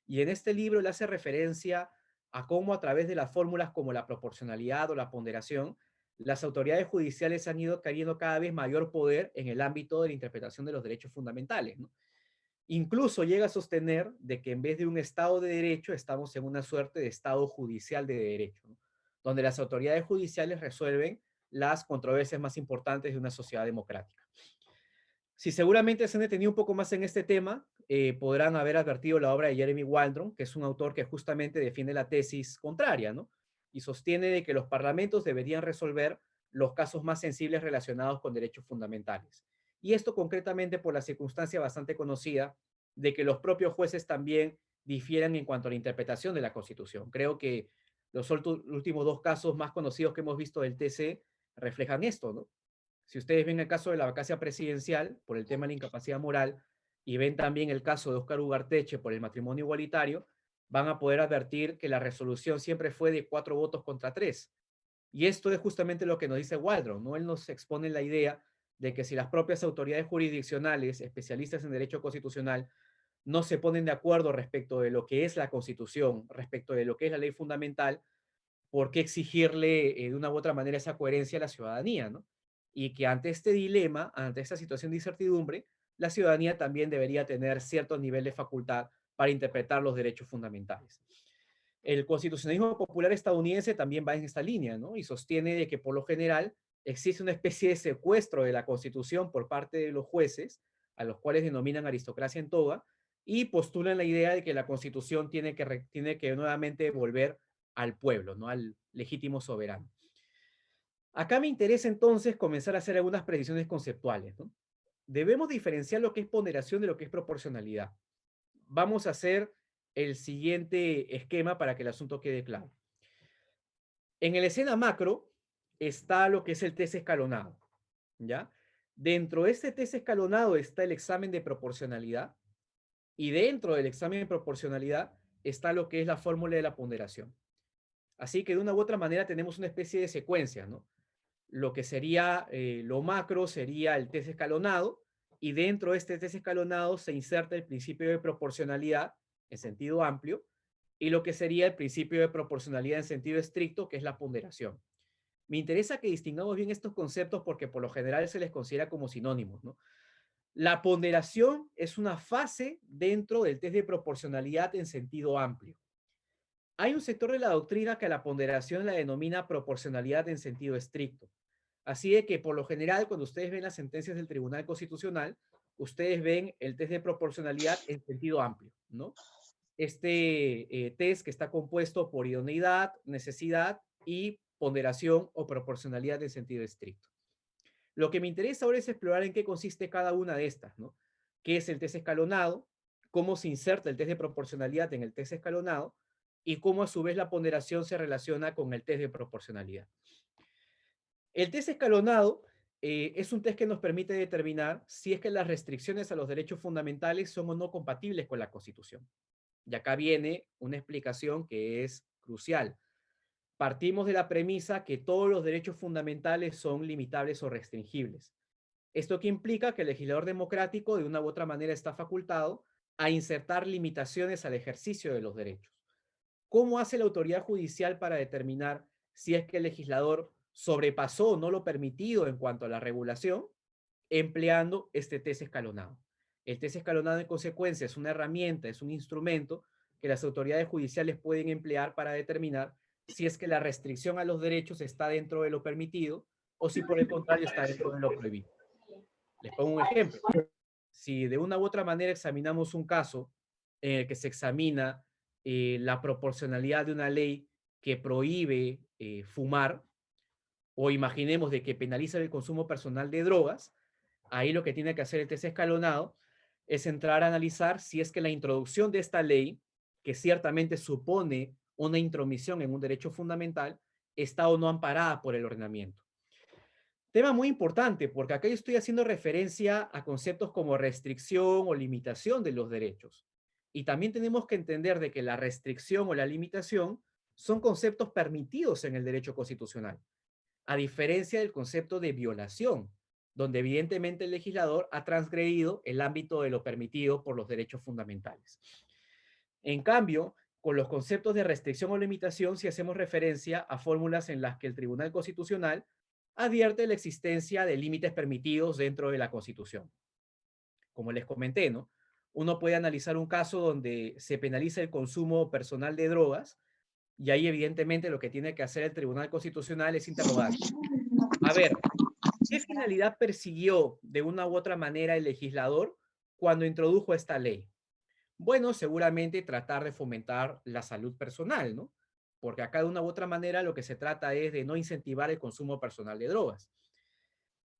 Y en este libro le hace referencia a cómo a través de las fórmulas como la proporcionalidad o la ponderación, las autoridades judiciales han ido cayendo cada vez mayor poder en el ámbito de la interpretación de los derechos fundamentales, ¿no? Incluso llega a sostener de que en vez de un Estado de Derecho, estamos en una suerte de Estado judicial de derecho, ¿no? Donde las autoridades judiciales resuelven las controversias más importantes de una sociedad democrática. Si seguramente se han detenido un poco más en este tema, podrán haber advertido la obra de Jeremy Waldron, que es un autor que justamente defiende la tesis contraria, ¿no? Y sostiene de que los parlamentos deberían resolver los casos más sensibles relacionados con derechos fundamentales. Y esto concretamente por la circunstancia bastante conocida de que los propios jueces también difieran en cuanto a la interpretación de la Constitución. Creo que los últimos dos casos más conocidos que hemos visto del TC reflejan esto, ¿no? Si ustedes ven el caso de la vacancia presidencial por el tema de la incapacidad moral y ven también el caso de Óscar Ugarteche por el matrimonio igualitario, van a poder advertir que la resolución siempre fue de 4 votos contra 3. Y esto es justamente lo que nos dice Waldron, ¿no? Él nos expone la idea de que si las propias autoridades jurisdiccionales, especialistas en derecho constitucional, no se ponen de acuerdo respecto de lo que es la Constitución, respecto de lo que es la ley fundamental, por qué exigirle de una u otra manera esa coherencia a la ciudadanía, ¿no? Y que ante este dilema, ante esta situación de incertidumbre, la ciudadanía también debería tener cierto nivel de facultad para interpretar los derechos fundamentales. El constitucionalismo popular estadounidense también va en esta línea, ¿no? Y sostiene de que por lo general existe una especie de secuestro de la Constitución por parte de los jueces, a los cuales denominan aristocracia en toga, y postulan la idea de que la Constitución tiene que nuevamente volver al pueblo, ¿no? Al legítimo soberano. Acá me interesa entonces comenzar a hacer algunas precisiones conceptuales, ¿no? Debemos diferenciar lo que es ponderación de lo que es proporcionalidad. Vamos a hacer el siguiente esquema para que el asunto quede claro. En el escena macro está lo que es el test escalonado, ¿ya? Dentro de este test escalonado está el examen de proporcionalidad y dentro del examen de proporcionalidad está lo que es la fórmula de la ponderación. Así que de una u otra manera tenemos una especie de secuencia, ¿no? Lo que sería lo macro sería el test escalonado y dentro de este test escalonado se inserta el principio de proporcionalidad en sentido amplio y lo que sería el principio de proporcionalidad en sentido estricto, que es la ponderación. Me interesa que distingamos bien estos conceptos porque por lo general se les considera como sinónimos, ¿no? La ponderación es una fase dentro del test de proporcionalidad en sentido amplio. Hay un sector de la doctrina que a la ponderación la denomina proporcionalidad en sentido estricto. Así de que por lo general, cuando ustedes ven las sentencias del Tribunal Constitucional, ustedes ven el test de proporcionalidad en sentido amplio, ¿no? Este test que está compuesto por idoneidad, necesidad y ponderación o proporcionalidad en sentido estricto. Lo que me interesa ahora es explorar en qué consiste cada una de estas, ¿no? ¿Qué es el test escalonado? ¿Cómo se inserta el test de proporcionalidad en el test escalonado? Y cómo a su vez la ponderación se relaciona con el test de proporcionalidad. El test escalonado es un test que nos permite determinar si es que las restricciones a los derechos fundamentales son o no compatibles con la Constitución. Y acá viene una explicación que es crucial. Partimos de la premisa que todos los derechos fundamentales son limitables o restringibles. Esto que implica que el legislador democrático de una u otra manera está facultado a insertar limitaciones al ejercicio de los derechos. ¿Cómo hace la autoridad judicial para determinar si es que el legislador sobrepasó o no lo permitido en cuanto a la regulación? Empleando este test escalonado. El test escalonado, en consecuencia, es una herramienta, es un instrumento que las autoridades judiciales pueden emplear para determinar si es que la restricción a los derechos está dentro de lo permitido o si por el contrario está dentro de lo prohibido. Les pongo un ejemplo. Si de una u otra manera examinamos un caso en el que se examina la proporcionalidad de una ley que prohíbe fumar, o imaginemos de que penaliza el consumo personal de drogas, ahí lo que tiene que hacer el test escalonado es entrar a analizar si es que la introducción de esta ley, que ciertamente supone una intromisión en un derecho fundamental, está o no amparada por el ordenamiento. Tema muy importante, porque acá yo estoy haciendo referencia a conceptos como restricción o limitación de los derechos. Y también tenemos que entender de que la restricción o la limitación son conceptos permitidos en el derecho constitucional, a diferencia del concepto de violación, donde evidentemente el legislador ha transgredido el ámbito de lo permitido por los derechos fundamentales. En cambio, con los conceptos de restricción o limitación, si hacemos referencia a fórmulas en las que el Tribunal Constitucional advierte la existencia de límites permitidos dentro de la Constitución. Como les comenté, ¿no? Uno puede analizar un caso donde se penaliza el consumo personal de drogas y ahí evidentemente lo que tiene que hacer el Tribunal Constitucional es interrogar. A ver, ¿qué finalidad persiguió de una u otra manera el legislador cuando introdujo esta ley? Bueno, seguramente tratar de fomentar la salud personal, ¿no? Porque acá de una u otra manera lo que se trata es de no incentivar el consumo personal de drogas.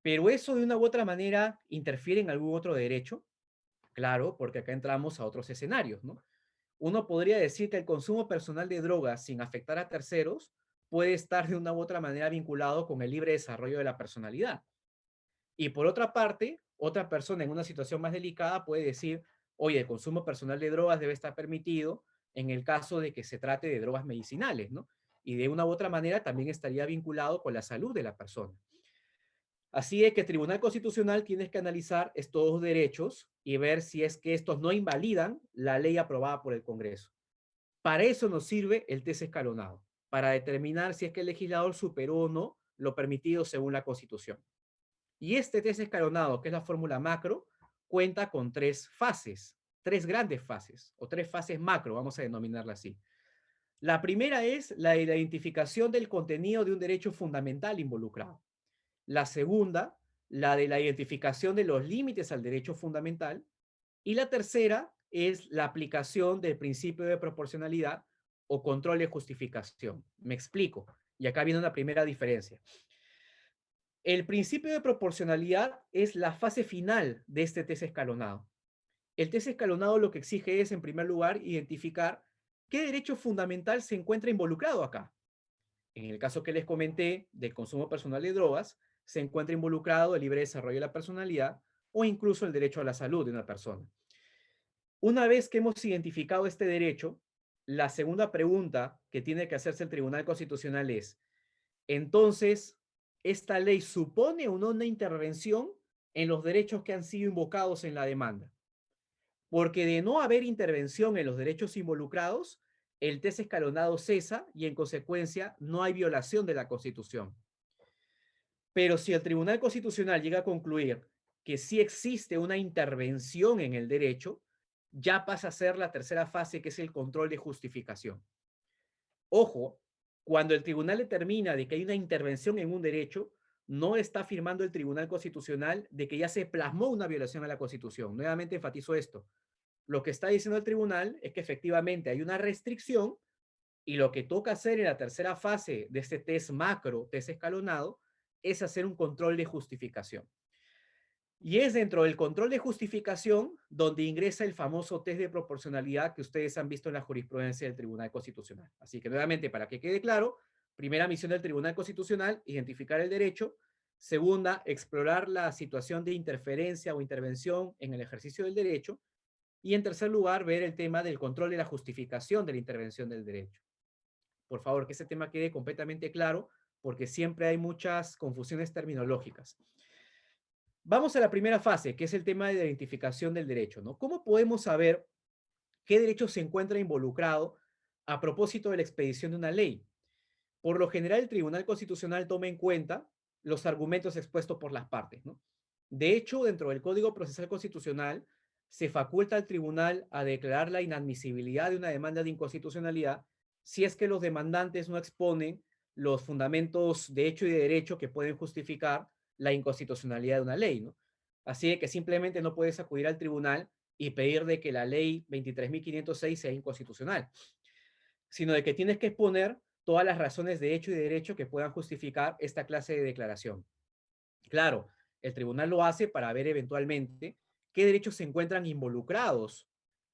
Pero eso de una u otra manera interfiere en algún otro derecho, claro, porque acá entramos a otros escenarios, ¿no? Uno podría decir que el consumo personal de drogas sin afectar a terceros puede estar de una u otra manera vinculado con el libre desarrollo de la personalidad. Y por otra parte, otra persona en una situación más delicada puede decir, oye, el consumo personal de drogas debe estar permitido en el caso de que se trate de drogas medicinales, ¿no? Y de una u otra manera también estaría vinculado con la salud de la persona. Así es que el Tribunal Constitucional tiene que analizar estos dos derechos y ver si es que estos no invalidan la ley aprobada por el Congreso. Para eso nos sirve el test escalonado, para determinar si es que el legislador superó o no lo permitido según la Constitución. Y este test escalonado, que es la fórmula macro, cuenta con tres fases, tres grandes fases, o tres fases macro, vamos a denominarla así. La primera es la identificación del contenido de un derecho fundamental involucrado. La segunda, la de la identificación de los límites al derecho fundamental. Y la tercera es la aplicación del principio de proporcionalidad o control de justificación. Me explico. Y acá viene una primera diferencia. El principio de proporcionalidad es la fase final de este test escalonado. El test escalonado lo que exige es, en primer lugar, identificar qué derecho fundamental se encuentra involucrado acá. En el caso que les comenté del consumo personal de drogas, se encuentra involucrado el libre desarrollo de la personalidad o incluso el derecho a la salud de una persona. Una vez que hemos identificado este derecho, la segunda pregunta que tiene que hacerse el Tribunal Constitucional es, entonces, ¿esta ley supone o no una intervención en los derechos que han sido invocados en la demanda? Porque de no haber intervención en los derechos involucrados, el test escalonado cesa y en consecuencia no hay violación de la Constitución. Pero si el Tribunal Constitucional llega a concluir que sí existe una intervención en el derecho, ya pasa a ser la tercera fase, que es el control de justificación. Ojo, cuando el tribunal determina de que hay una intervención en un derecho, no está afirmando el Tribunal Constitucional de que ya se plasmó una violación a la Constitución. Nuevamente enfatizo esto. Lo que está diciendo el tribunal es que efectivamente hay una restricción y lo que toca hacer en la tercera fase de este test macro, test escalonado, es hacer un control de justificación. Y es dentro del control de justificación donde ingresa el famoso test de proporcionalidad que ustedes han visto en la jurisprudencia del Tribunal Constitucional. Así que nuevamente, para que quede claro, primera misión del Tribunal Constitucional, identificar el derecho. Segunda, explorar la situación de interferencia o intervención en el ejercicio del derecho. Y en tercer lugar, ver el tema del control de la justificación de la intervención del derecho. Por favor, que ese tema quede completamente claro, porque siempre hay muchas confusiones terminológicas. Vamos a la primera fase, que es el tema de la identificación del derecho, ¿no? ¿Cómo podemos saber qué derecho se encuentra involucrado a propósito de la expedición de una ley? Por lo general, el Tribunal Constitucional toma en cuenta los argumentos expuestos por las partes, ¿no? De hecho, dentro del Código Procesal Constitucional, se faculta al tribunal a declarar la inadmisibilidad de una demanda de inconstitucionalidad si es que los demandantes no exponen los fundamentos de hecho y de derecho que pueden justificar la inconstitucionalidad de una ley, ¿no? Así que simplemente no puedes acudir al tribunal y pedir de que la ley 23.506 sea inconstitucional, sino de que tienes que exponer todas las razones de hecho y de derecho que puedan justificar esta clase de declaración. Claro, el tribunal lo hace para ver eventualmente qué derechos se encuentran involucrados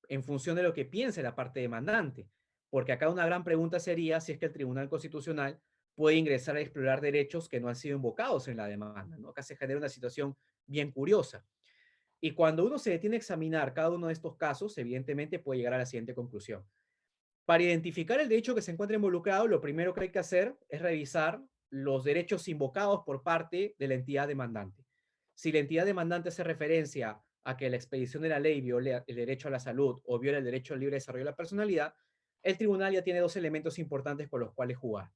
en función de lo que piense la parte demandante. Porque acá una gran pregunta sería si es que el Tribunal Constitucional puede ingresar a explorar derechos que no han sido invocados en la demanda, ¿no? Acá se genera una situación bien curiosa. Y cuando uno se detiene a examinar cada uno de estos casos, evidentemente puede llegar a la siguiente conclusión. Para identificar el derecho que se encuentra involucrado, lo primero que hay que hacer es revisar los derechos invocados por parte de la entidad demandante. Si la entidad demandante hace referencia a que la expedición de la ley viola el derecho a la salud o viola el derecho al libre desarrollo de la personalidad, el tribunal ya tiene dos elementos importantes con los cuales jugar.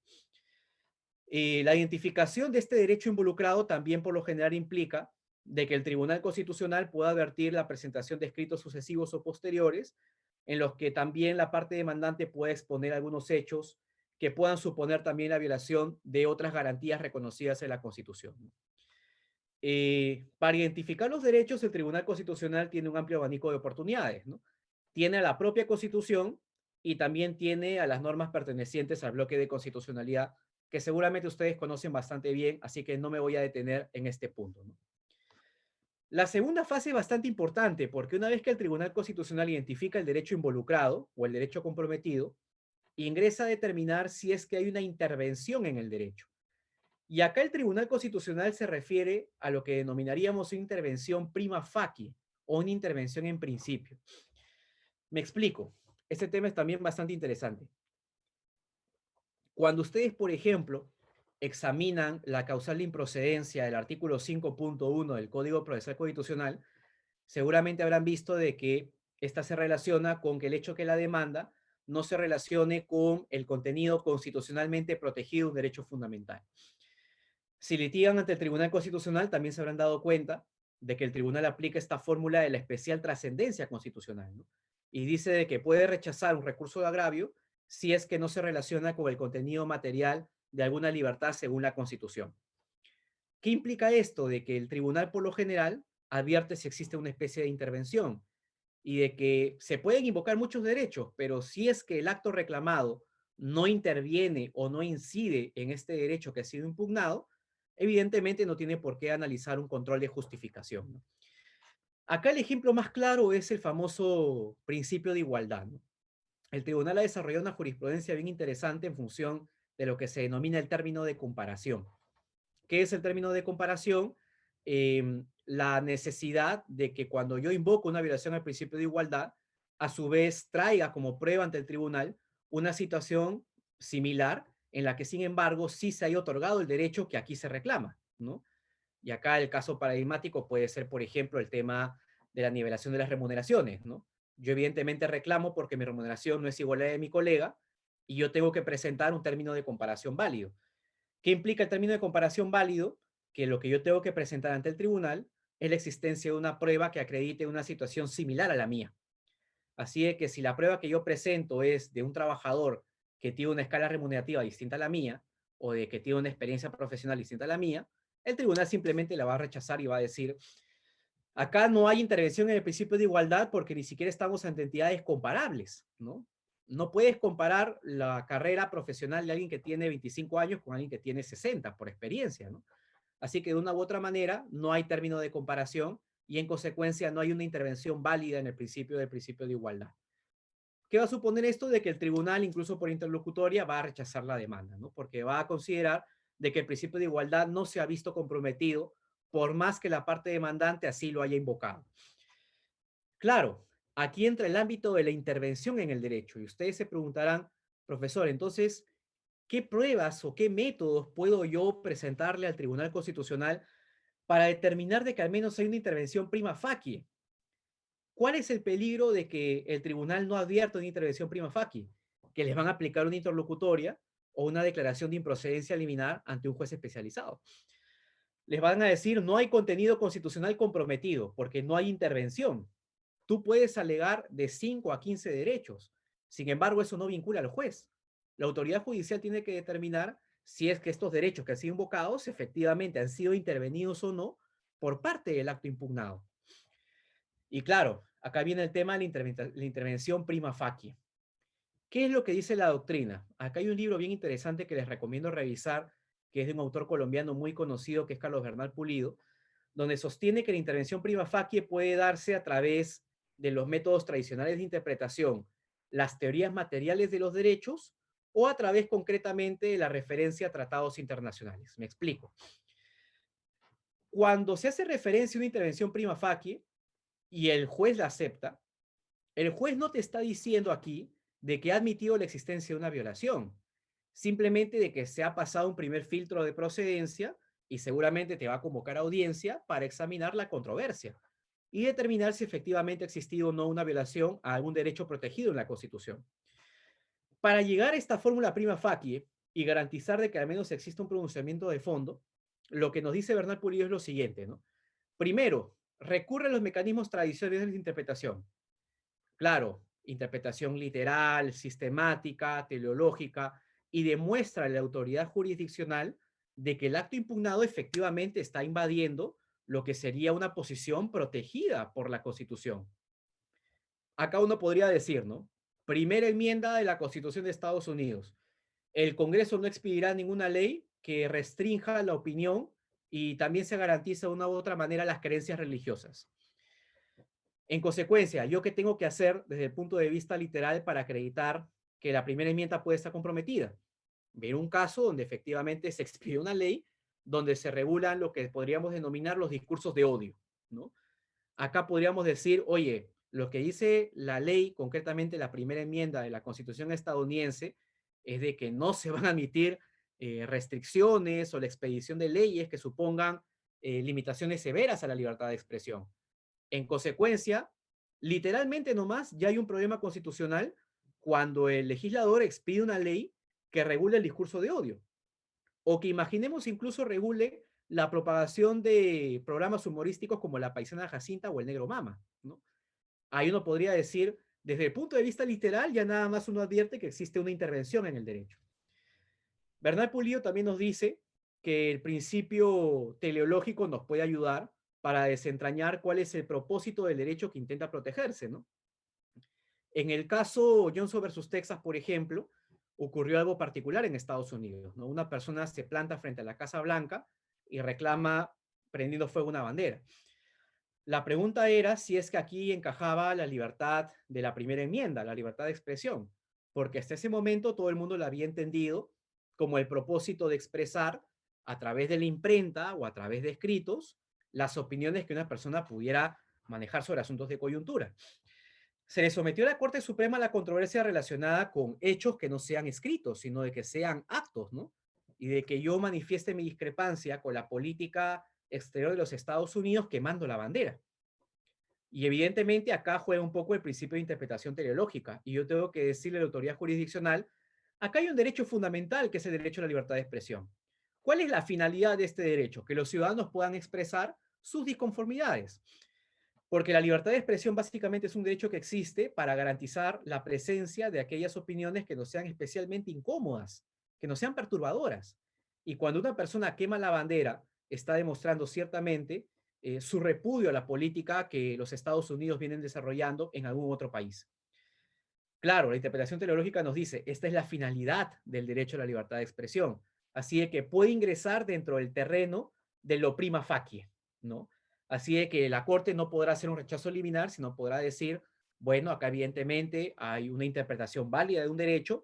La identificación de este derecho involucrado también por lo general implica de que el Tribunal Constitucional pueda advertir la presentación de escritos sucesivos o posteriores en los que también la parte demandante puede exponer algunos hechos que puedan suponer también la violación de otras garantías reconocidas en la Constitución. Para identificar los derechos, el Tribunal Constitucional tiene un amplio abanico de oportunidades, ¿no? Tiene a la propia Constitución y también tiene a las normas pertenecientes al bloque de constitucionalidad, que seguramente ustedes conocen bastante bien, así que no me voy a detener en este punto, ¿no? La segunda fase es bastante importante porque una vez que el Tribunal Constitucional identifica el derecho involucrado o el derecho comprometido, ingresa a determinar si es que hay una intervención en el derecho. Y acá el Tribunal Constitucional se refiere a lo que denominaríamos una intervención prima facie o una intervención en principio. Me explico. Este tema es también bastante interesante. Cuando ustedes, por ejemplo, examinan la causal de improcedencia del artículo 5.1 del Código Procesal Constitucional, seguramente habrán visto de que esta se relaciona con que el hecho que la demanda no se relacione con el contenido constitucionalmente protegido de un derecho fundamental. Si litigan ante el Tribunal Constitucional, también se habrán dado cuenta de que el tribunal aplica esta fórmula de la especial trascendencia constitucional, ¿no? Y dice de que puede rechazar un recurso de agravio si es que no se relaciona con el contenido material de alguna libertad según la Constitución. ¿Qué implica esto? De que el tribunal por lo general advierte si existe una especie de intervención y de que se pueden invocar muchos derechos, pero si es que el acto reclamado no interviene o no incide en este derecho que ha sido impugnado, evidentemente no tiene por qué analizar un control de justificación, ¿no? Acá el ejemplo más claro es el famoso principio de igualdad, ¿no? El tribunal ha desarrollado una jurisprudencia bien interesante en función de lo que se denomina el término de comparación. ¿Qué es el término de comparación? La necesidad de que cuando yo invoco una violación al principio de igualdad, a su vez traiga como prueba ante el tribunal una situación similar en la que, sin embargo, sí se haya otorgado el derecho que aquí se reclama, ¿no? Y acá el caso paradigmático puede ser, por ejemplo, el tema de la nivelación de las remuneraciones, ¿no? Yo evidentemente reclamo porque mi remuneración no es igual a la de mi colega y yo tengo que presentar un término de comparación válido. ¿Qué implica el término de comparación válido? Que lo que yo tengo que presentar ante el tribunal es la existencia de una prueba que acredite una situación similar a la mía. Así es que si la prueba que yo presento es de un trabajador que tiene una escala remunerativa distinta a la mía, o de que tiene una experiencia profesional distinta a la mía, el tribunal simplemente la va a rechazar y va a decir, acá no hay intervención en el principio de igualdad porque ni siquiera estamos ante entidades comparables, ¿no? No puedes comparar la carrera profesional de alguien que tiene 25 años con alguien que tiene 60 por experiencia, ¿no? Así que de una u otra manera no hay término de comparación y en consecuencia no hay una intervención válida en el principio de igualdad. ¿Qué va a suponer esto? De que el tribunal, incluso por interlocutoria, va a rechazar la demanda, ¿no? Porque va a considerar de que el principio de igualdad no se ha visto comprometido por más que la parte demandante así lo haya invocado. Claro, aquí entra el ámbito de la intervención en el derecho y ustedes se preguntarán, profesor, entonces, ¿qué pruebas o qué métodos puedo yo presentarle al Tribunal Constitucional para determinar de que al menos hay una intervención prima facie? ¿Cuál es el peligro de que el tribunal no advierta una intervención prima facie? Que les van a aplicar una interlocutoria o una declaración de improcedencia liminar ante un juez especializado. Les van a decir, no hay contenido constitucional comprometido porque no hay intervención. Tú puedes alegar de 5 a 15 derechos. Sin embargo, eso no vincula al juez. La autoridad judicial tiene que determinar si es que estos derechos que han sido invocados efectivamente han sido intervenidos o no por parte del acto impugnado. Y claro, acá viene el tema de la intervención prima facie. ¿Qué es lo que dice la doctrina? Acá hay un libro bien interesante que les recomiendo revisar, que es de un autor colombiano muy conocido, que es Carlos Bernal Pulido, donde sostiene que la intervención prima facie puede darse a través de los métodos tradicionales de interpretación, las teorías materiales de los derechos, o a través concretamente de la referencia a tratados internacionales. Me explico. Cuando se hace referencia a una intervención prima facie, y el juez la acepta, el juez no te está diciendo aquí de que ha admitido la existencia de una violación, simplemente de que se ha pasado un primer filtro de procedencia y seguramente te va a convocar a audiencia para examinar la controversia y determinar si efectivamente ha existido o no una violación a algún derecho protegido en la Constitución. Para llegar a esta fórmula prima facie y garantizar de que al menos exista un pronunciamiento de fondo, lo que nos dice Bernal Pulido es lo siguiente, ¿no? Primero, recurre a los mecanismos tradicionales de interpretación. Claro, interpretación literal, sistemática, teleológica, y demuestra a la autoridad jurisdiccional de que el acto impugnado efectivamente está invadiendo lo que sería una posición protegida por la Constitución. Acá uno podría decir, ¿no? Primera enmienda de la Constitución de Estados Unidos. El Congreso no expedirá ninguna ley que restrinja la opinión y también se garantiza de una u otra manera las creencias religiosas. En consecuencia, ¿yo qué tengo que hacer desde el punto de vista literal para acreditar que la primera enmienda puede estar comprometida? Ver un caso donde efectivamente se expide una ley donde se regulan lo que podríamos denominar los discursos de odio, ¿no? Acá podríamos decir, oye, lo que dice la ley, concretamente la primera enmienda de la Constitución estadounidense, es de que no se van a admitir restricciones o la expedición de leyes que supongan limitaciones severas a la libertad de expresión. En consecuencia, literalmente nomás ya hay un problema constitucional cuando el legislador expide una ley que regule el discurso de odio o que imaginemos incluso regule la propagación de programas humorísticos como La Paisana Jacinta o El Negro Mama, ¿no? Ahí uno podría decir, desde el punto de vista literal, ya nada más uno advierte que existe una intervención en el derecho. Bernal Pulido también nos dice que el principio teleológico nos puede ayudar para desentrañar cuál es el propósito del derecho que intenta protegerse, ¿no? En el caso Johnson versus Texas, por ejemplo, ocurrió algo particular en Estados Unidos, ¿no? Una persona se planta frente a la Casa Blanca y reclama prendiendo fuego una bandera. La pregunta era si es que aquí encajaba la libertad de la primera enmienda, la libertad de expresión, porque hasta ese momento todo el mundo la había entendido como el propósito de expresar a través de la imprenta o a través de escritos las opiniones que una persona pudiera manejar sobre asuntos de coyuntura. Se le sometió a la Corte Suprema la controversia relacionada con hechos que no sean escritos, sino de que sean actos, ¿no? Y de que yo manifieste mi discrepancia con la política exterior de los Estados Unidos quemando la bandera. Y evidentemente acá juega un poco el principio de interpretación teleológica. Y yo tengo que decirle a la autoridad jurisdiccional, acá hay un derecho fundamental que es el derecho a la libertad de expresión. ¿Cuál es la finalidad de este derecho? Que los ciudadanos puedan expresar sus disconformidades. Porque la libertad de expresión básicamente es un derecho que existe para garantizar la presencia de aquellas opiniones que no sean especialmente incómodas, que no sean perturbadoras. Y cuando una persona quema la bandera, está demostrando ciertamente su repudio a la política que los Estados Unidos vienen desarrollando en algún otro país. Claro, la interpretación teleológica nos dice, esta es la finalidad del derecho a la libertad de expresión. Así de que puede ingresar dentro del terreno de lo prima facie, ¿no? Así de que la Corte no podrá hacer un rechazo liminar, sino podrá decir, bueno, acá evidentemente hay una interpretación válida de un derecho,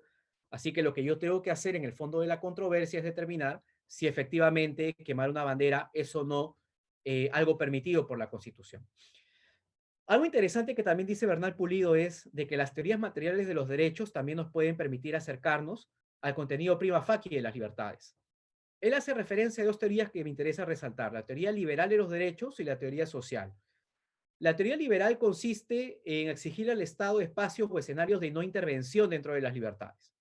así que lo que yo tengo que hacer en el fondo de la controversia es determinar si efectivamente quemar una bandera es o no algo permitido por la Constitución. Algo interesante que también dice Bernal Pulido es de que las teorías materiales de los derechos también nos pueden permitir acercarnos al contenido prima facie de las libertades. Él hace referencia a dos teorías que me interesa resaltar, la teoría liberal de los derechos y la teoría social. La teoría liberal consiste en exigir al Estado espacios o escenarios de no intervención dentro de las libertades.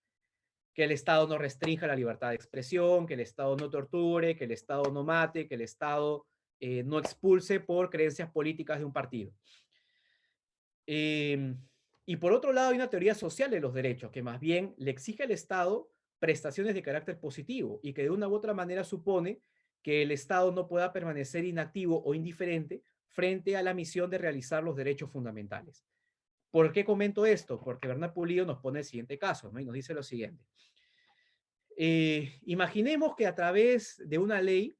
Que el Estado no restrinja la libertad de expresión, que el Estado no torture, que el Estado no mate, que el Estado no expulse por creencias políticas de un partido. Y por otro lado, hay una teoría social de los derechos, que más bien le exige al Estado prestaciones de carácter positivo y que de una u otra manera supone que el Estado no pueda permanecer inactivo o indiferente frente a la misión de realizar los derechos fundamentales. ¿Por qué comento esto? Porque Bernal Pulido nos pone el siguiente caso, ¿no? Y nos dice lo siguiente. Imaginemos que a través de una ley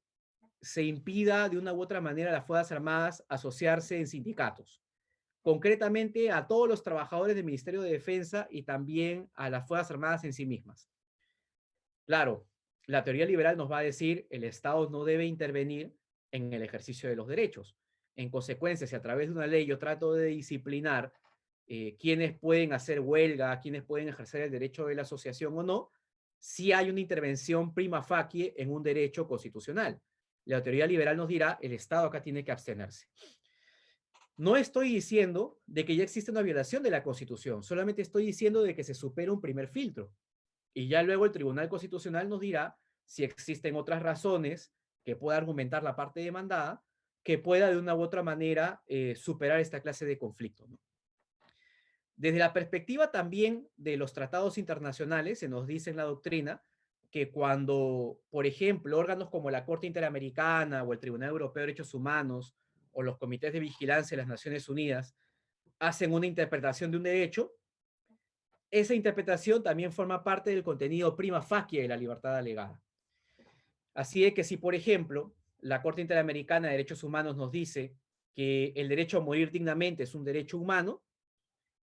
se impida de una u otra manera a las Fuerzas Armadas asociarse en sindicatos, concretamente a todos los trabajadores del Ministerio de Defensa y también a las Fuerzas Armadas en sí mismas. Claro, la teoría liberal nos va a decir el Estado no debe intervenir en el ejercicio de los derechos. En consecuencia, si a través de una ley yo trato de disciplinar quiénes pueden hacer huelga, quiénes pueden ejercer el derecho de la asociación o no, sí hay una intervención prima facie en un derecho constitucional. La teoría liberal nos dirá el Estado acá tiene que abstenerse. No estoy diciendo de que ya existe una violación de la Constitución, solamente estoy diciendo de que se supera un primer filtro. Y ya luego el Tribunal Constitucional nos dirá si existen otras razones que pueda argumentar la parte demandada que pueda de una u otra manera superar esta clase de conflicto, ¿no? Desde la perspectiva también de los tratados internacionales, se nos dice en la doctrina que cuando, por ejemplo, órganos como la Corte Interamericana o el Tribunal Europeo de Derechos Humanos o los comités de vigilancia de las Naciones Unidas hacen una interpretación de un derecho, esa interpretación también forma parte del contenido prima facie de la libertad alegada. Así es que si, por ejemplo, la Corte Interamericana de Derechos Humanos nos dice que el derecho a morir dignamente es un derecho humano,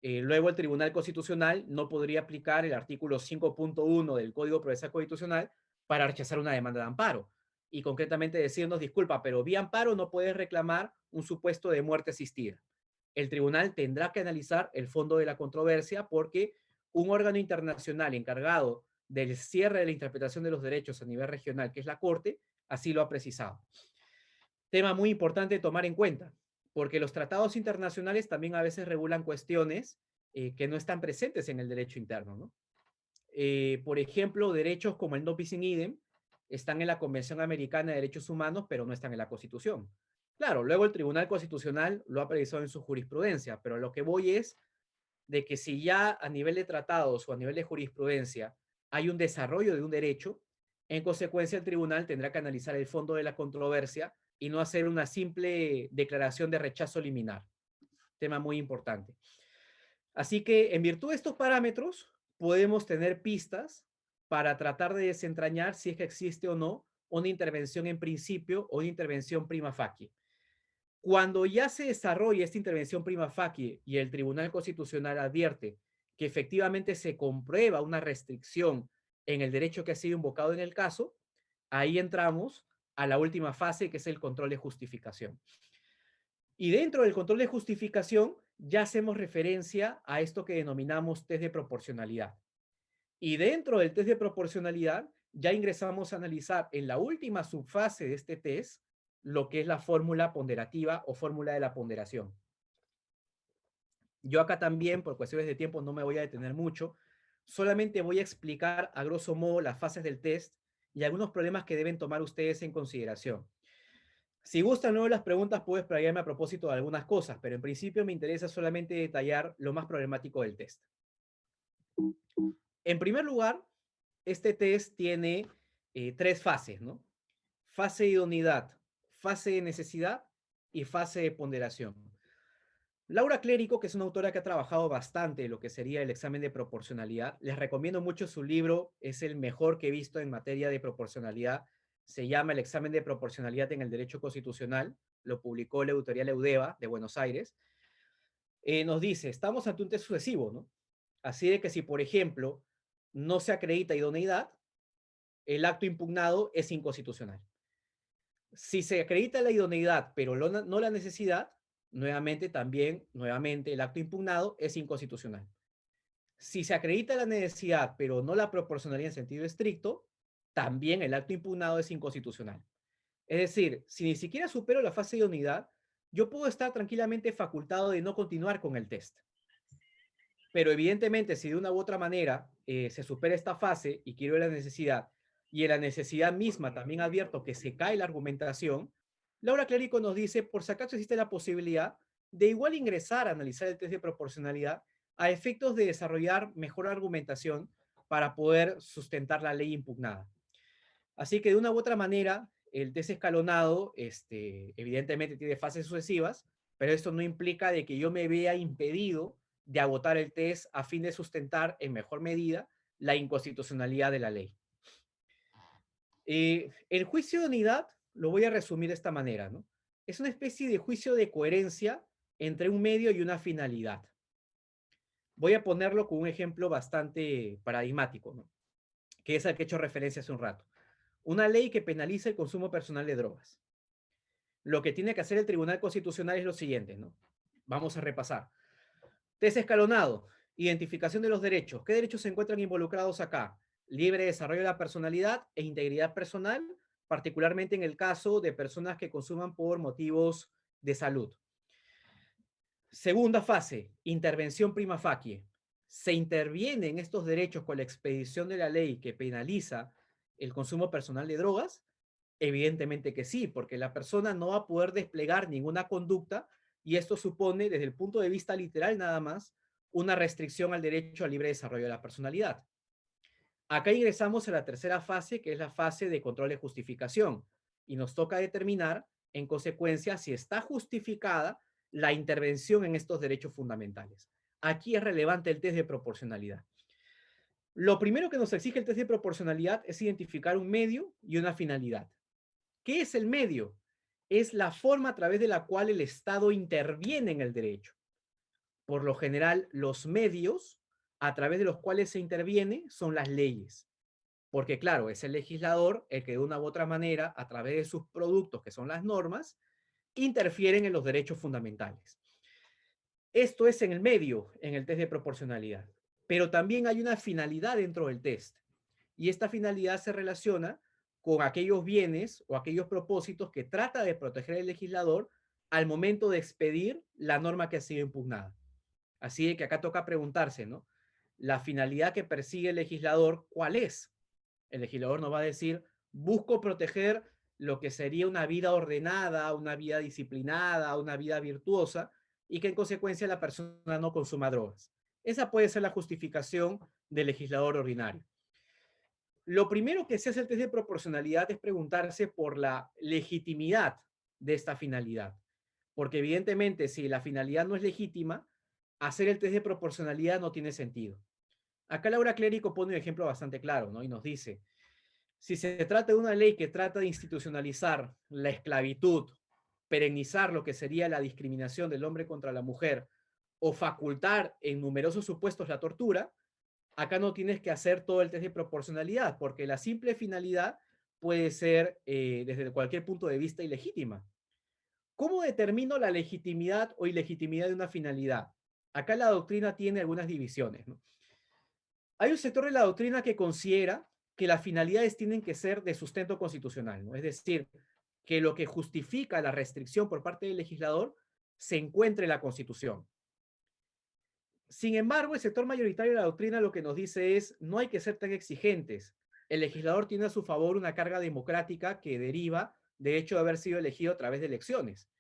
luego el Tribunal Constitucional no podría aplicar el artículo 5.1 del Código Procesal Constitucional para rechazar una demanda de amparo. Y concretamente decirnos, disculpa, pero vía amparo no puedes reclamar un supuesto de muerte asistida. El tribunal tendrá que analizar el fondo de la controversia porque un órgano internacional encargado del cierre de la interpretación de los derechos a nivel regional, que es la Corte, así lo ha precisado. Tema muy importante de tomar en cuenta, porque los tratados internacionales también a veces regulan cuestiones que no están presentes en el derecho interno, ¿no? Por ejemplo, derechos como el no bis in idem están en la Convención Americana de Derechos Humanos, pero no están en la Constitución. Claro, luego el Tribunal Constitucional lo ha precisado en su jurisprudencia, pero lo que voy es de que si ya a nivel de tratados o a nivel de jurisprudencia hay un desarrollo de un derecho, en consecuencia el tribunal tendrá que analizar el fondo de la controversia y no hacer una simple declaración de rechazo liminar. Tema muy importante. Así que en virtud de estos parámetros podemos tener pistas para tratar de desentrañar si es que existe o no una intervención en principio o una intervención prima facie. Cuando ya se desarrolla esta intervención prima facie y el Tribunal Constitucional advierte que efectivamente se comprueba una restricción en el derecho que ha sido invocado en el caso, ahí entramos a la última fase, que es el control de justificación. Y dentro del control de justificación ya hacemos referencia a esto que denominamos test de proporcionalidad. Y dentro del test de proporcionalidad ya ingresamos a analizar en la última subfase de este test lo que es la fórmula ponderativa o fórmula de la ponderación. Yo acá también, por cuestiones de tiempo, no me voy a detener mucho. Solamente voy a explicar a grosso modo las fases del test y algunos problemas que deben tomar ustedes en consideración. Si gustan luego las preguntas, puedo explayarme a propósito de algunas cosas, pero en principio me interesa solamente detallar lo más problemático del test. En primer lugar, este test tiene tres fases, ¿no? Fase de idoneidad, fase de necesidad y fase de ponderación. Laura Clérico, que es una autora que ha trabajado bastante en lo que sería el examen de proporcionalidad, les recomiendo mucho su libro, es el mejor que he visto en materia de proporcionalidad, se llama El examen de proporcionalidad en el derecho constitucional, lo publicó la editorial Eudeva de Buenos Aires. Nos dice, estamos ante un test sucesivo, ¿no? Así de que si, por ejemplo, no se acredita idoneidad, el acto impugnado es inconstitucional. Si se acredita la idoneidad, pero no la necesidad, nuevamente el acto impugnado es inconstitucional. Si se acredita la necesidad, pero no la proporcionalidad en sentido estricto, también el acto impugnado es inconstitucional. Es decir, si ni siquiera supero la fase de idoneidad, yo puedo estar tranquilamente facultado de no continuar con el test. Pero evidentemente, si de una u otra manera se supera esta fase y quiero la necesidad, y en la necesidad misma también advierto que se cae la argumentación, Laura Clérico nos dice, por si acaso existe la posibilidad de igual ingresar a analizar el test de proporcionalidad a efectos de desarrollar mejor argumentación para poder sustentar la ley impugnada. Así que de una u otra manera, el test escalonado, evidentemente tiene fases sucesivas, pero esto no implica de que yo me vea impedido de agotar el test a fin de sustentar en mejor medida la inconstitucionalidad de la ley. El juicio de unidad lo voy a resumir de esta manera, ¿no? Es una especie de juicio de coherencia entre un medio y una finalidad. Voy a ponerlo con un ejemplo bastante paradigmático, ¿no? Que es al que he hecho referencia hace un rato. Una ley que penaliza el consumo personal de drogas. Lo que tiene que hacer el Tribunal Constitucional es lo siguiente, ¿no? Vamos a repasar. Test escalonado, identificación de los derechos. ¿Qué derechos se encuentran involucrados acá? Libre desarrollo de la personalidad e integridad personal, particularmente en el caso de personas que consuman por motivos de salud. Segunda fase, intervención prima facie. ¿Se interviene en estos derechos con la expedición de la ley que penaliza el consumo personal de drogas? Evidentemente que sí, porque la persona no va a poder desplegar ninguna conducta y esto supone, desde el punto de vista literal nada más, una restricción al derecho al libre desarrollo de la personalidad. Acá ingresamos a la tercera fase, que es la fase de control de justificación, y nos toca determinar, en consecuencia, si está justificada la intervención en estos derechos fundamentales. Aquí es relevante el test de proporcionalidad. Lo primero que nos exige el test de proporcionalidad es identificar un medio y una finalidad. ¿Qué es el medio? Es la forma a través de la cual el Estado interviene en el derecho. Por lo general, los medios a través de los cuales se interviene son las leyes. Porque claro, es el legislador el que de una u otra manera, a través de sus productos, que son las normas, interfieren en los derechos fundamentales. Esto es en el medio, en el test de proporcionalidad. Pero también hay una finalidad dentro del test. Y esta finalidad se relaciona con aquellos bienes o aquellos propósitos que trata de proteger el legislador al momento de expedir la norma que ha sido impugnada. Así que acá toca preguntarse, ¿no? La finalidad que persigue el legislador, ¿cuál es? El legislador nos va a decir, busco proteger lo que sería una vida ordenada, una vida disciplinada, una vida virtuosa, y que en consecuencia la persona no consuma drogas. Esa puede ser la justificación del legislador ordinario. Lo primero que se hace el test de proporcionalidad es preguntarse por la legitimidad de esta finalidad. Porque evidentemente, si la finalidad no es legítima, hacer el test de proporcionalidad no tiene sentido. Acá Laura Clérico pone un ejemplo bastante claro, ¿no? Y nos dice, si se trata de una ley que trata de institucionalizar la esclavitud, perennizar lo que sería la discriminación del hombre contra la mujer, o facultar en numerosos supuestos la tortura, acá no tienes que hacer todo el test de proporcionalidad, porque la simple finalidad puede ser desde cualquier punto de vista ilegítima. ¿Cómo determino la legitimidad o ilegitimidad de una finalidad? Acá la doctrina tiene algunas divisiones, ¿no? Hay un sector de la doctrina que considera que las finalidades tienen que ser de sustento constitucional, ¿no? Es decir, que lo que justifica la restricción por parte del legislador se encuentre en la Constitución. Sin embargo, el sector mayoritario de la doctrina lo que nos dice es, no hay que ser tan exigentes. El legislador tiene a su favor una carga democrática que deriva de hecho de haber sido elegido a través de elecciones.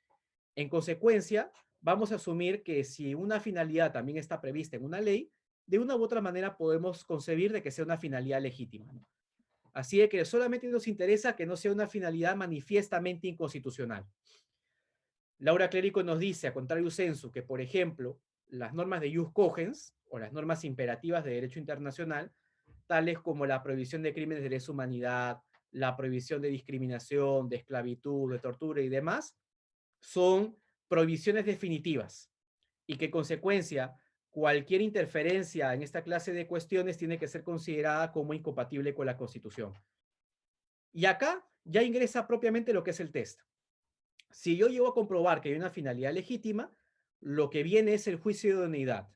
En consecuencia, vamos a asumir que si una finalidad también está prevista en una ley, de una u otra manera podemos concebir de que sea una finalidad legítima, ¿no? Así de que solamente nos interesa que no sea una finalidad manifiestamente inconstitucional. Laura Clérico nos dice, a contrario sensu, que por ejemplo, las normas de jus cogens, o las normas imperativas de derecho internacional, tales como la prohibición de crímenes de lesa humanidad, la prohibición de discriminación, de esclavitud, de tortura y demás, son prohibiciones definitivas y que en consecuencia cualquier interferencia en esta clase de cuestiones tiene que ser considerada como incompatible con la Constitución. Y acá ya ingresa propiamente lo que es el test. Si yo llego a comprobar que hay una finalidad legítima, lo que viene es el juicio de idoneidad.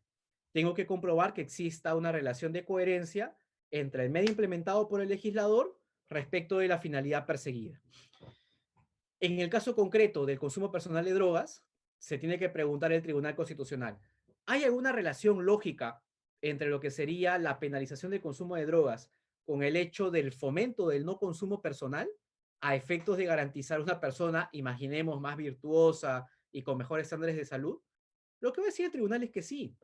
Tengo que comprobar que exista una relación de coherencia entre el medio implementado por el legislador respecto de la finalidad perseguida. En el caso concreto del consumo personal de drogas, se tiene que preguntar el Tribunal Constitucional, ¿hay alguna relación lógica entre lo que sería la penalización del consumo de drogas con el hecho del fomento del no consumo personal a efectos de garantizar una persona, imaginemos, más virtuosa y con mejores estándares de salud? Lo que va a decir el tribunal es que sí.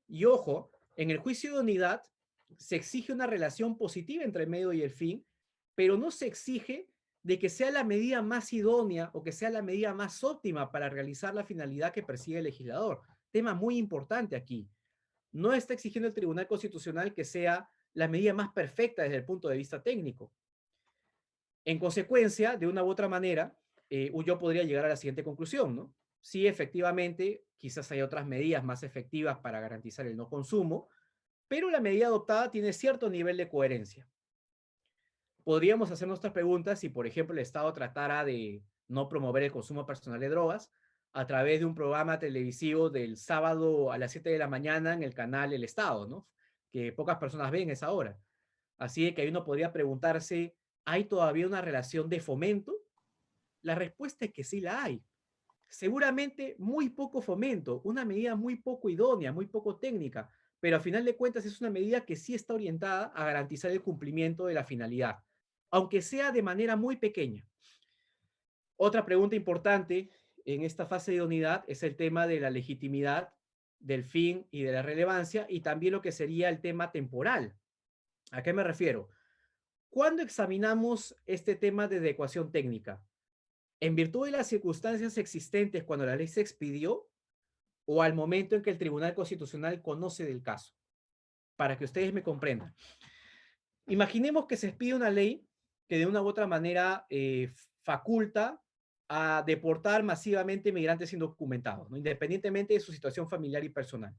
Y ojo, en el juicio de unidad se exige una relación positiva entre el medio y el fin, pero no se exige de que sea la medida más idónea o que sea la medida más óptima para realizar la finalidad que persigue el legislador. Tema muy importante aquí. No está exigiendo el Tribunal Constitucional que sea la medida más perfecta desde el punto de vista técnico. En consecuencia, de una u otra manera, yo podría llegar a la siguiente conclusión, ¿no? Sí, efectivamente, quizás hay otras medidas más efectivas para garantizar el no consumo, pero la medida adoptada tiene cierto nivel de coherencia. Podríamos hacer nuestras preguntas si, por ejemplo, el Estado tratara de no promover el consumo personal de drogas a través de un programa televisivo del sábado a las 7 de la mañana en el canal El Estado, ¿no? Que pocas personas ven a esa hora. Así de que ahí uno podría preguntarse, ¿hay todavía una relación de fomento? La respuesta es que sí la hay. Seguramente muy poco fomento, una medida muy poco idónea, muy poco técnica, pero a final de cuentas es una medida que sí está orientada a garantizar el cumplimiento de la finalidad, aunque sea de manera muy pequeña. Otra pregunta importante en esta fase de idoneidad es el tema de la legitimidad, del fin y de la relevancia, y también lo que sería el tema temporal. ¿A qué me refiero? ¿Cuándo examinamos este tema de adecuación técnica? ¿En virtud de las circunstancias existentes cuando la ley se expidió o al momento en que el Tribunal Constitucional conoce del caso? Para que ustedes me comprendan. Imaginemos que se expide una ley que de una u otra manera faculta a deportar masivamente migrantes indocumentados, ¿no? Independientemente de su situación familiar y personal.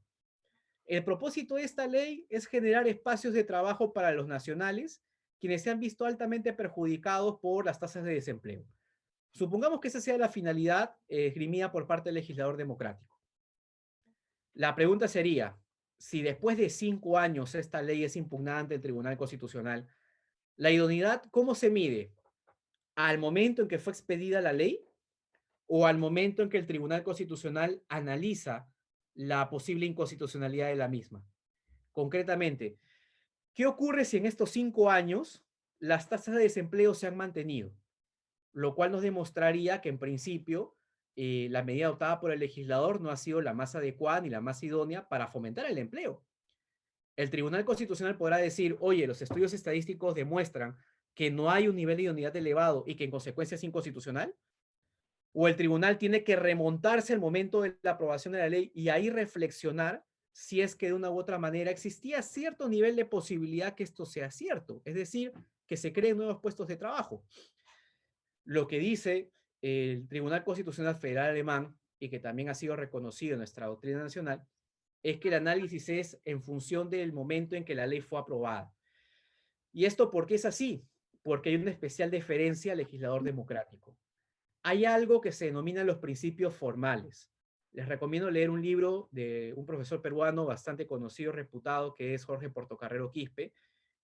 El propósito de esta ley es generar espacios de trabajo para los nacionales, quienes se han visto altamente perjudicados por las tasas de desempleo. Supongamos que esa sea la finalidad esgrimida por parte del legislador democrático. La pregunta sería, si después de 5 años esta ley es impugnada ante el Tribunal Constitucional, ¿la idoneidad cómo se mide? ¿Al momento en que fue expedida la ley o al momento en que el Tribunal Constitucional analiza la posible inconstitucionalidad de la misma? Concretamente, ¿qué ocurre si en estos 5 años las tasas de desempleo se han mantenido? Lo cual nos demostraría que en principio la medida adoptada por el legislador no ha sido la más adecuada ni la más idónea para fomentar el empleo. El Tribunal Constitucional podrá decir, oye, los estudios estadísticos demuestran que no hay un nivel de idoneidad elevado y que en consecuencia es inconstitucional, o el tribunal tiene que remontarse al momento de la aprobación de la ley y ahí reflexionar si es que de una u otra manera existía cierto nivel de posibilidad que esto sea cierto, es decir, que se creen nuevos puestos de trabajo. Lo que dice el Tribunal Constitucional Federal Alemán, y que también ha sido reconocido en nuestra doctrina nacional, es que el análisis es en función del momento en que la ley fue aprobada. ¿Y esto por qué es así? porque hay una especial deferencia al legislador democrático. Hay algo que se denomina los principios formales. Les recomiendo leer un libro de un profesor peruano bastante conocido, reputado, que es Jorge Portocarrero Quispe,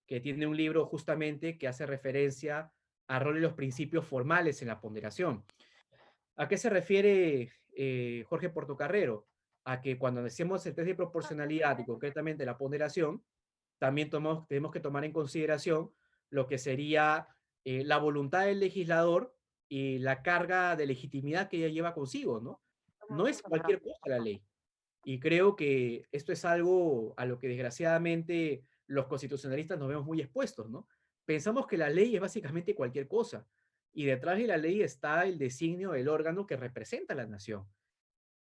que tiene un libro justamente que hace referencia al rol de los principios formales en la ponderación. ¿A qué se refiere Jorge Portocarrero? A que cuando hacemos el test de proporcionalidad y concretamente la ponderación, también tenemos que tomar en consideración lo que sería la voluntad del legislador y la carga de legitimidad que ella lleva consigo, ¿no? No es cualquier cosa la ley. Y creo que esto es algo a lo que desgraciadamente los constitucionalistas nos vemos muy expuestos, ¿no? Pensamos que la ley es básicamente cualquier cosa, y detrás de la ley está el designio del órgano que representa a la nación.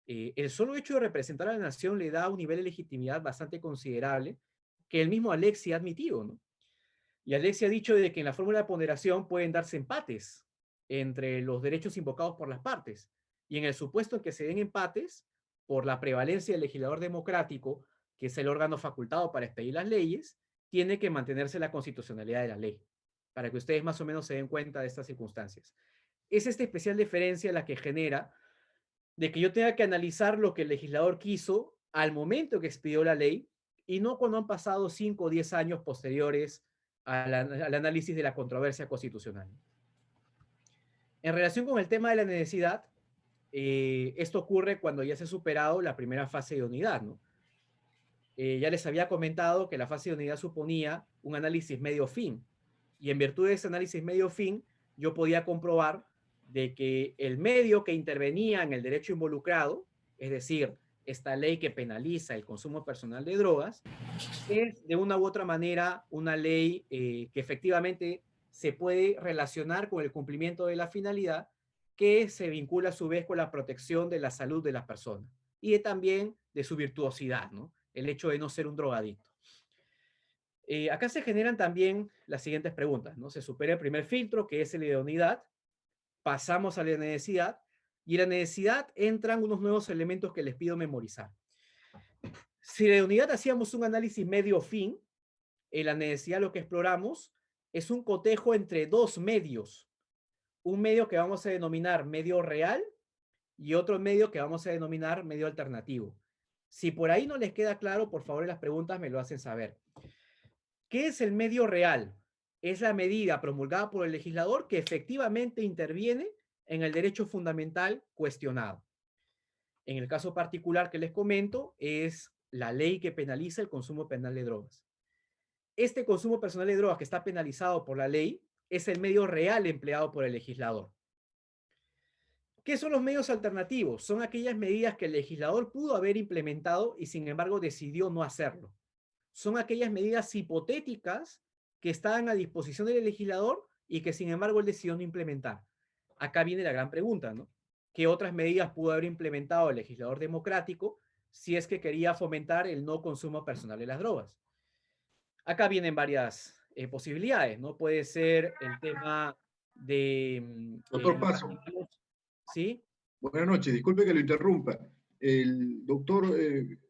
El solo hecho de representar a la nación le da un nivel de legitimidad bastante considerable que el mismo Alexi ha admitido, ¿no? Y Alexi ha dicho de que en la fórmula de ponderación pueden darse empates entre los derechos invocados por las partes. Y en el supuesto en que se den empates, por la prevalencia del legislador democrático, que es el órgano facultado para expedir las leyes, tiene que mantenerse la constitucionalidad de la ley, para que ustedes más o menos se den cuenta de estas circunstancias. Es esta especial diferencia la que genera de que yo tenga que analizar lo que el legislador quiso al momento que expidió la ley y no cuando han pasado 5 o 10 años posteriores al análisis de la controversia constitucional. En relación con el tema de la necesidad, esto ocurre cuando ya se ha superado la primera fase de unidad, ¿no? Ya les había comentado que la fase de unidad suponía un análisis medio fin, y en virtud de ese análisis medio fin, yo podía comprobar de que el medio que intervenía en el derecho involucrado, es decir, esta ley que penaliza el consumo personal de drogas, es de una u otra manera una ley que efectivamente se puede relacionar con el cumplimiento de la finalidad, que se vincula a su vez con la protección de la salud de las personas y también de su virtuosidad, ¿no? El hecho de no ser un drogadicto. Acá se generan también las siguientes preguntas, ¿no? Se supera el primer filtro, que es el de idoneidad, pasamos a la necesidad, y en la necesidad entran unos nuevos elementos que les pido memorizar. Si de unidad hacíamos un análisis medio-fin, en la necesidad lo que exploramos es un cotejo entre dos medios. Un medio que vamos a denominar medio real y otro medio que vamos a denominar medio alternativo. Si por ahí no les queda claro, por favor en las preguntas me lo hacen saber. ¿Qué es el medio real? Es la medida promulgada por el legislador que efectivamente interviene en el derecho fundamental cuestionado. En el caso particular que les comento, es la ley que penaliza el consumo penal de drogas. Este consumo personal de drogas que está penalizado por la ley es el medio real empleado por el legislador. ¿Qué son los medios alternativos? Son aquellas medidas que el legislador pudo haber implementado y sin embargo decidió no hacerlo. Son aquellas medidas hipotéticas que estaban a disposición del legislador y que sin embargo él decidió no implementar. Acá viene la gran pregunta, ¿no? ¿Qué otras medidas pudo haber implementado el legislador democrático si es que quería fomentar el no consumo personal de las drogas? Acá vienen varias posibilidades, ¿no? Puede ser el tema de, Doctor Paso, ¿sí? buenas noches, disculpe que lo interrumpa. El doctor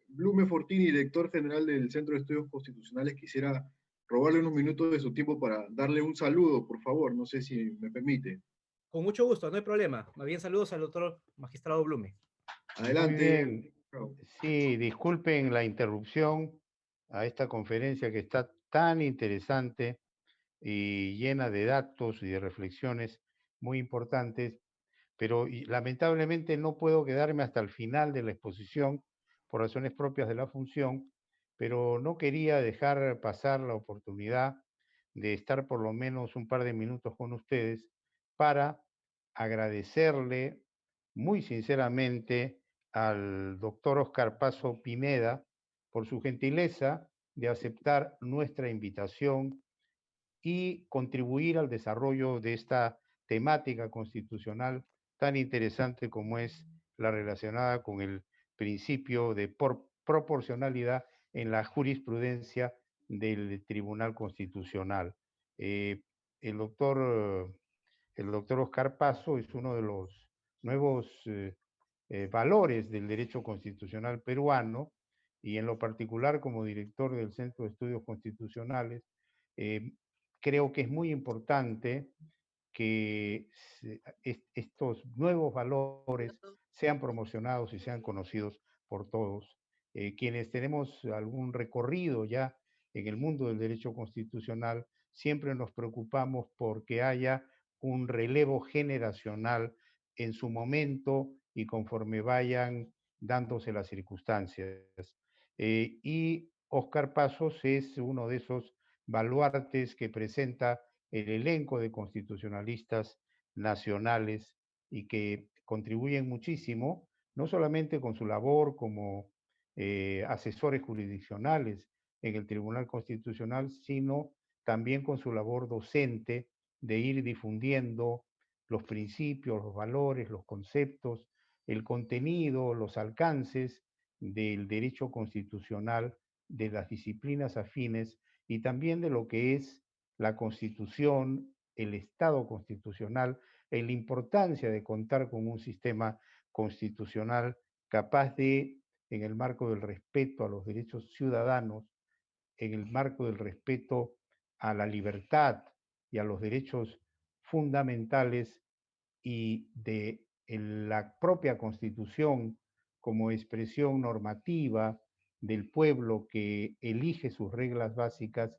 Blume Fortini, director general del Centro de Estudios Constitucionales, quisiera robarle unos minutos de su tiempo para darle un saludo, por favor, no sé si me permite. Con mucho gusto, no hay problema. Más bien saludos al doctor magistrado Blume. Muy Adelante. bien. Sí, disculpen la interrupción a esta conferencia que está tan interesante y llena de datos y de reflexiones muy importantes, pero lamentablemente no puedo quedarme hasta el final de la exposición por razones propias de la función, pero no quería dejar pasar la oportunidad de estar por lo menos un par de minutos con ustedes para agradecerle muy sinceramente al doctor Oscar Paso Pineda por su gentileza de aceptar nuestra invitación y contribuir al desarrollo de esta temática constitucional tan interesante como es la relacionada con el principio de proporcionalidad en la jurisprudencia del Tribunal Constitucional. Eh, el, doctor, el doctor Oscar Paso es uno de los nuevos valores del derecho constitucional peruano y en lo particular como director del Centro de Estudios Constitucionales, eh, creo que es muy importante que estos nuevos valores sean promocionados y sean conocidos por todos. Quienes tenemos algún recorrido ya en el mundo del derecho constitucional, siempre nos preocupamos porque haya un relevo generacional en su momento y conforme vayan dándose las circunstancias. Y Oscar Pasos es uno de esos baluartes que presenta el elenco de constitucionalistas nacionales y que contribuyen muchísimo, no solamente con su labor como asesores jurisdiccionales en el Tribunal Constitucional, sino también con su labor docente de ir difundiendo los principios, los valores, los conceptos, el contenido, los alcances del derecho constitucional, de las disciplinas afines y también de lo que es la Constitución, el Estado constitucional, en la importancia de contar con un sistema constitucional capaz de, en el marco del respeto a los derechos ciudadanos, en el marco del respeto a la libertad y a los derechos fundamentales y de la propia Constitución como expresión normativa del pueblo que elige sus reglas básicas,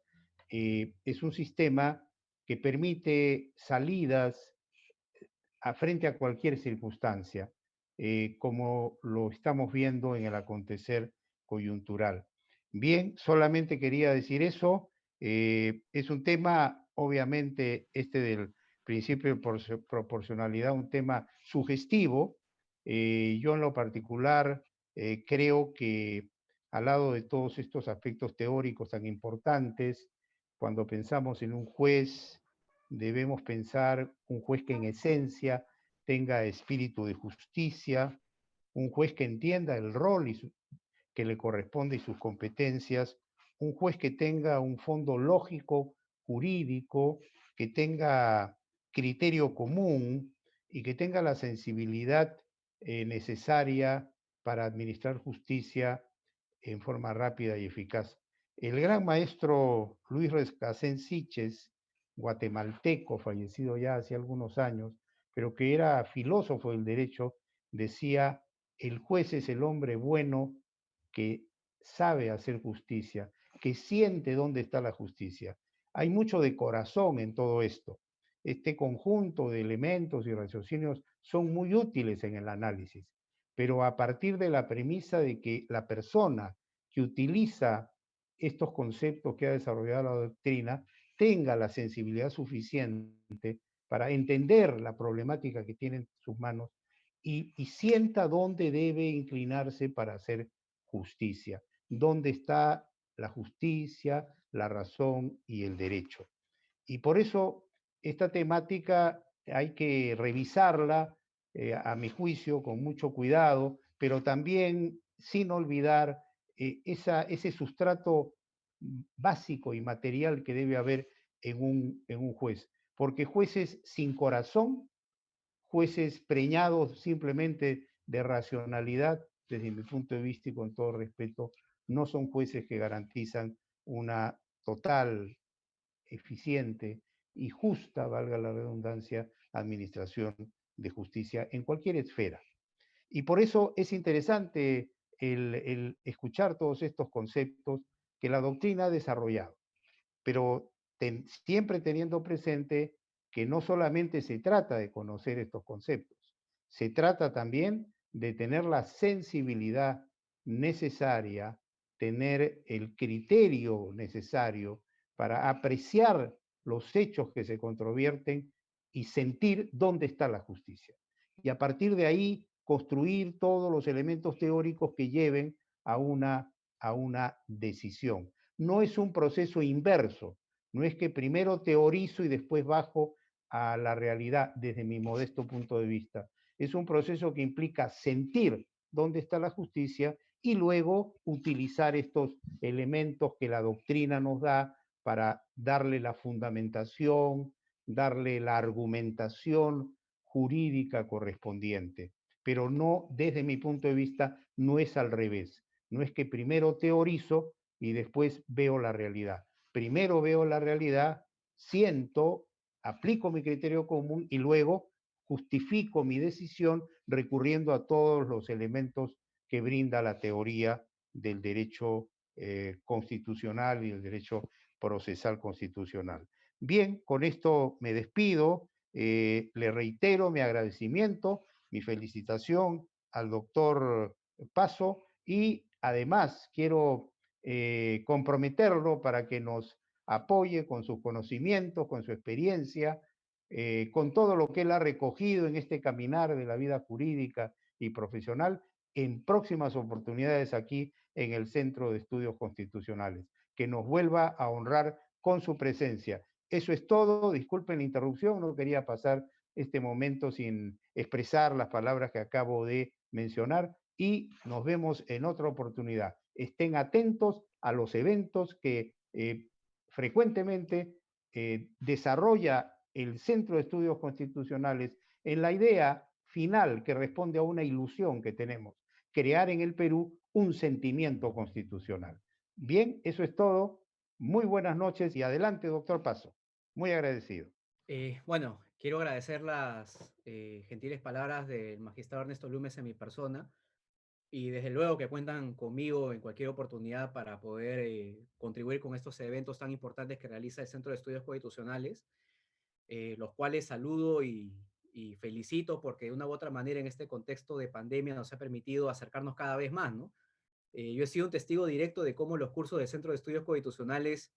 es un sistema que permite salidas frente a cualquier circunstancia, como lo estamos viendo en el acontecer coyuntural. Bien, solamente quería decir eso. Es un tema, obviamente, este del principio de proporcionalidad, un tema sugestivo. Yo en lo particular creo que al lado de todos estos aspectos teóricos tan importantes, cuando pensamos en un juez, debemos pensar un juez que en esencia tenga espíritu de justicia, un juez que entienda el rol que le corresponde y sus competencias, un juez que tenga un fondo lógico, jurídico, que tenga criterio común y que tenga la sensibilidad necesaria para administrar justicia en forma rápida y eficaz. El gran maestro Luis Recasén Siches, guatemalteco, fallecido ya hace algunos años, pero que era filósofo del derecho, decía, el juez es el hombre bueno que sabe hacer justicia, que siente dónde está la justicia. Hay mucho de corazón en todo esto. Este conjunto de elementos y raciocinios son muy útiles en el análisis, pero a partir de la premisa de que la persona que utiliza estos conceptos que ha desarrollado la doctrina tenga la sensibilidad suficiente para entender la problemática que tiene en sus manos y sienta dónde debe inclinarse para hacer justicia, dónde está la justicia, la razón y el derecho. Y por eso esta temática hay que revisarla, a mi juicio, con mucho cuidado, pero también sin olvidar ese sustrato básico y material que debe haber en un juez. Porque jueces sin corazón, jueces preñados simplemente de racionalidad, desde mi punto de vista y con todo respeto, no son jueces que garantizan una total, eficiente y justa, valga la redundancia, administración de justicia en cualquier esfera. Y por eso es interesante el escuchar todos estos conceptos que la doctrina ha desarrollado, pero siempre teniendo presente que no solamente se trata de conocer estos conceptos, se trata también de tener la sensibilidad necesaria, tener el criterio necesario para apreciar los hechos que se controvierten y sentir dónde está la justicia. Y a partir de ahí construir todos los elementos teóricos que lleven a una decisión. No es un proceso inverso, no es que primero teorizo y después bajo a la realidad desde mi modesto punto de vista. Es un proceso que implica sentir dónde está la justicia y luego utilizar estos elementos que la doctrina nos da para darle la fundamentación, darle la argumentación jurídica correspondiente. Pero no, desde mi punto de vista, no es al revés. No es que primero teorizo y después veo la realidad. Primero veo la realidad siento, aplico mi criterio común y luego justifico mi decisión recurriendo a todos los elementos que brinda la teoría del derecho constitucional y el derecho procesal constitucional. Bien, con esto me despido. Le reitero mi agradecimiento, mi felicitación al doctor Paso y además quiero comprometerlo para que nos apoye con sus conocimientos, con su experiencia, con todo lo que él ha recogido en este caminar de la vida jurídica y profesional en próximas oportunidades aquí en el Centro de Estudios Constitucionales, que nos vuelva a honrar con su presencia. Eso es todo, disculpen la interrupción, no quería pasar este momento sin expresar las palabras que acabo de mencionar y nos vemos en otra oportunidad. Estén atentos a los eventos que frecuentemente desarrolla el Centro de Estudios Constitucionales en la idea final que responde a una ilusión que tenemos, crear en el Perú un sentimiento constitucional. Bien, eso es todo. Muy buenas noches y adelante, doctor Paso. Muy agradecido. Bueno, quiero agradecer las gentiles palabras del magistrado Ernesto Blumes en mi persona y desde luego que cuentan conmigo en cualquier oportunidad para poder contribuir con estos eventos tan importantes que realiza el Centro de Estudios Constitucionales, los cuales saludo y felicito porque de una u otra manera en este contexto de pandemia nos ha permitido acercarnos cada vez más, ¿no? Yo he sido un testigo directo de cómo los cursos del Centro de Estudios Constitucionales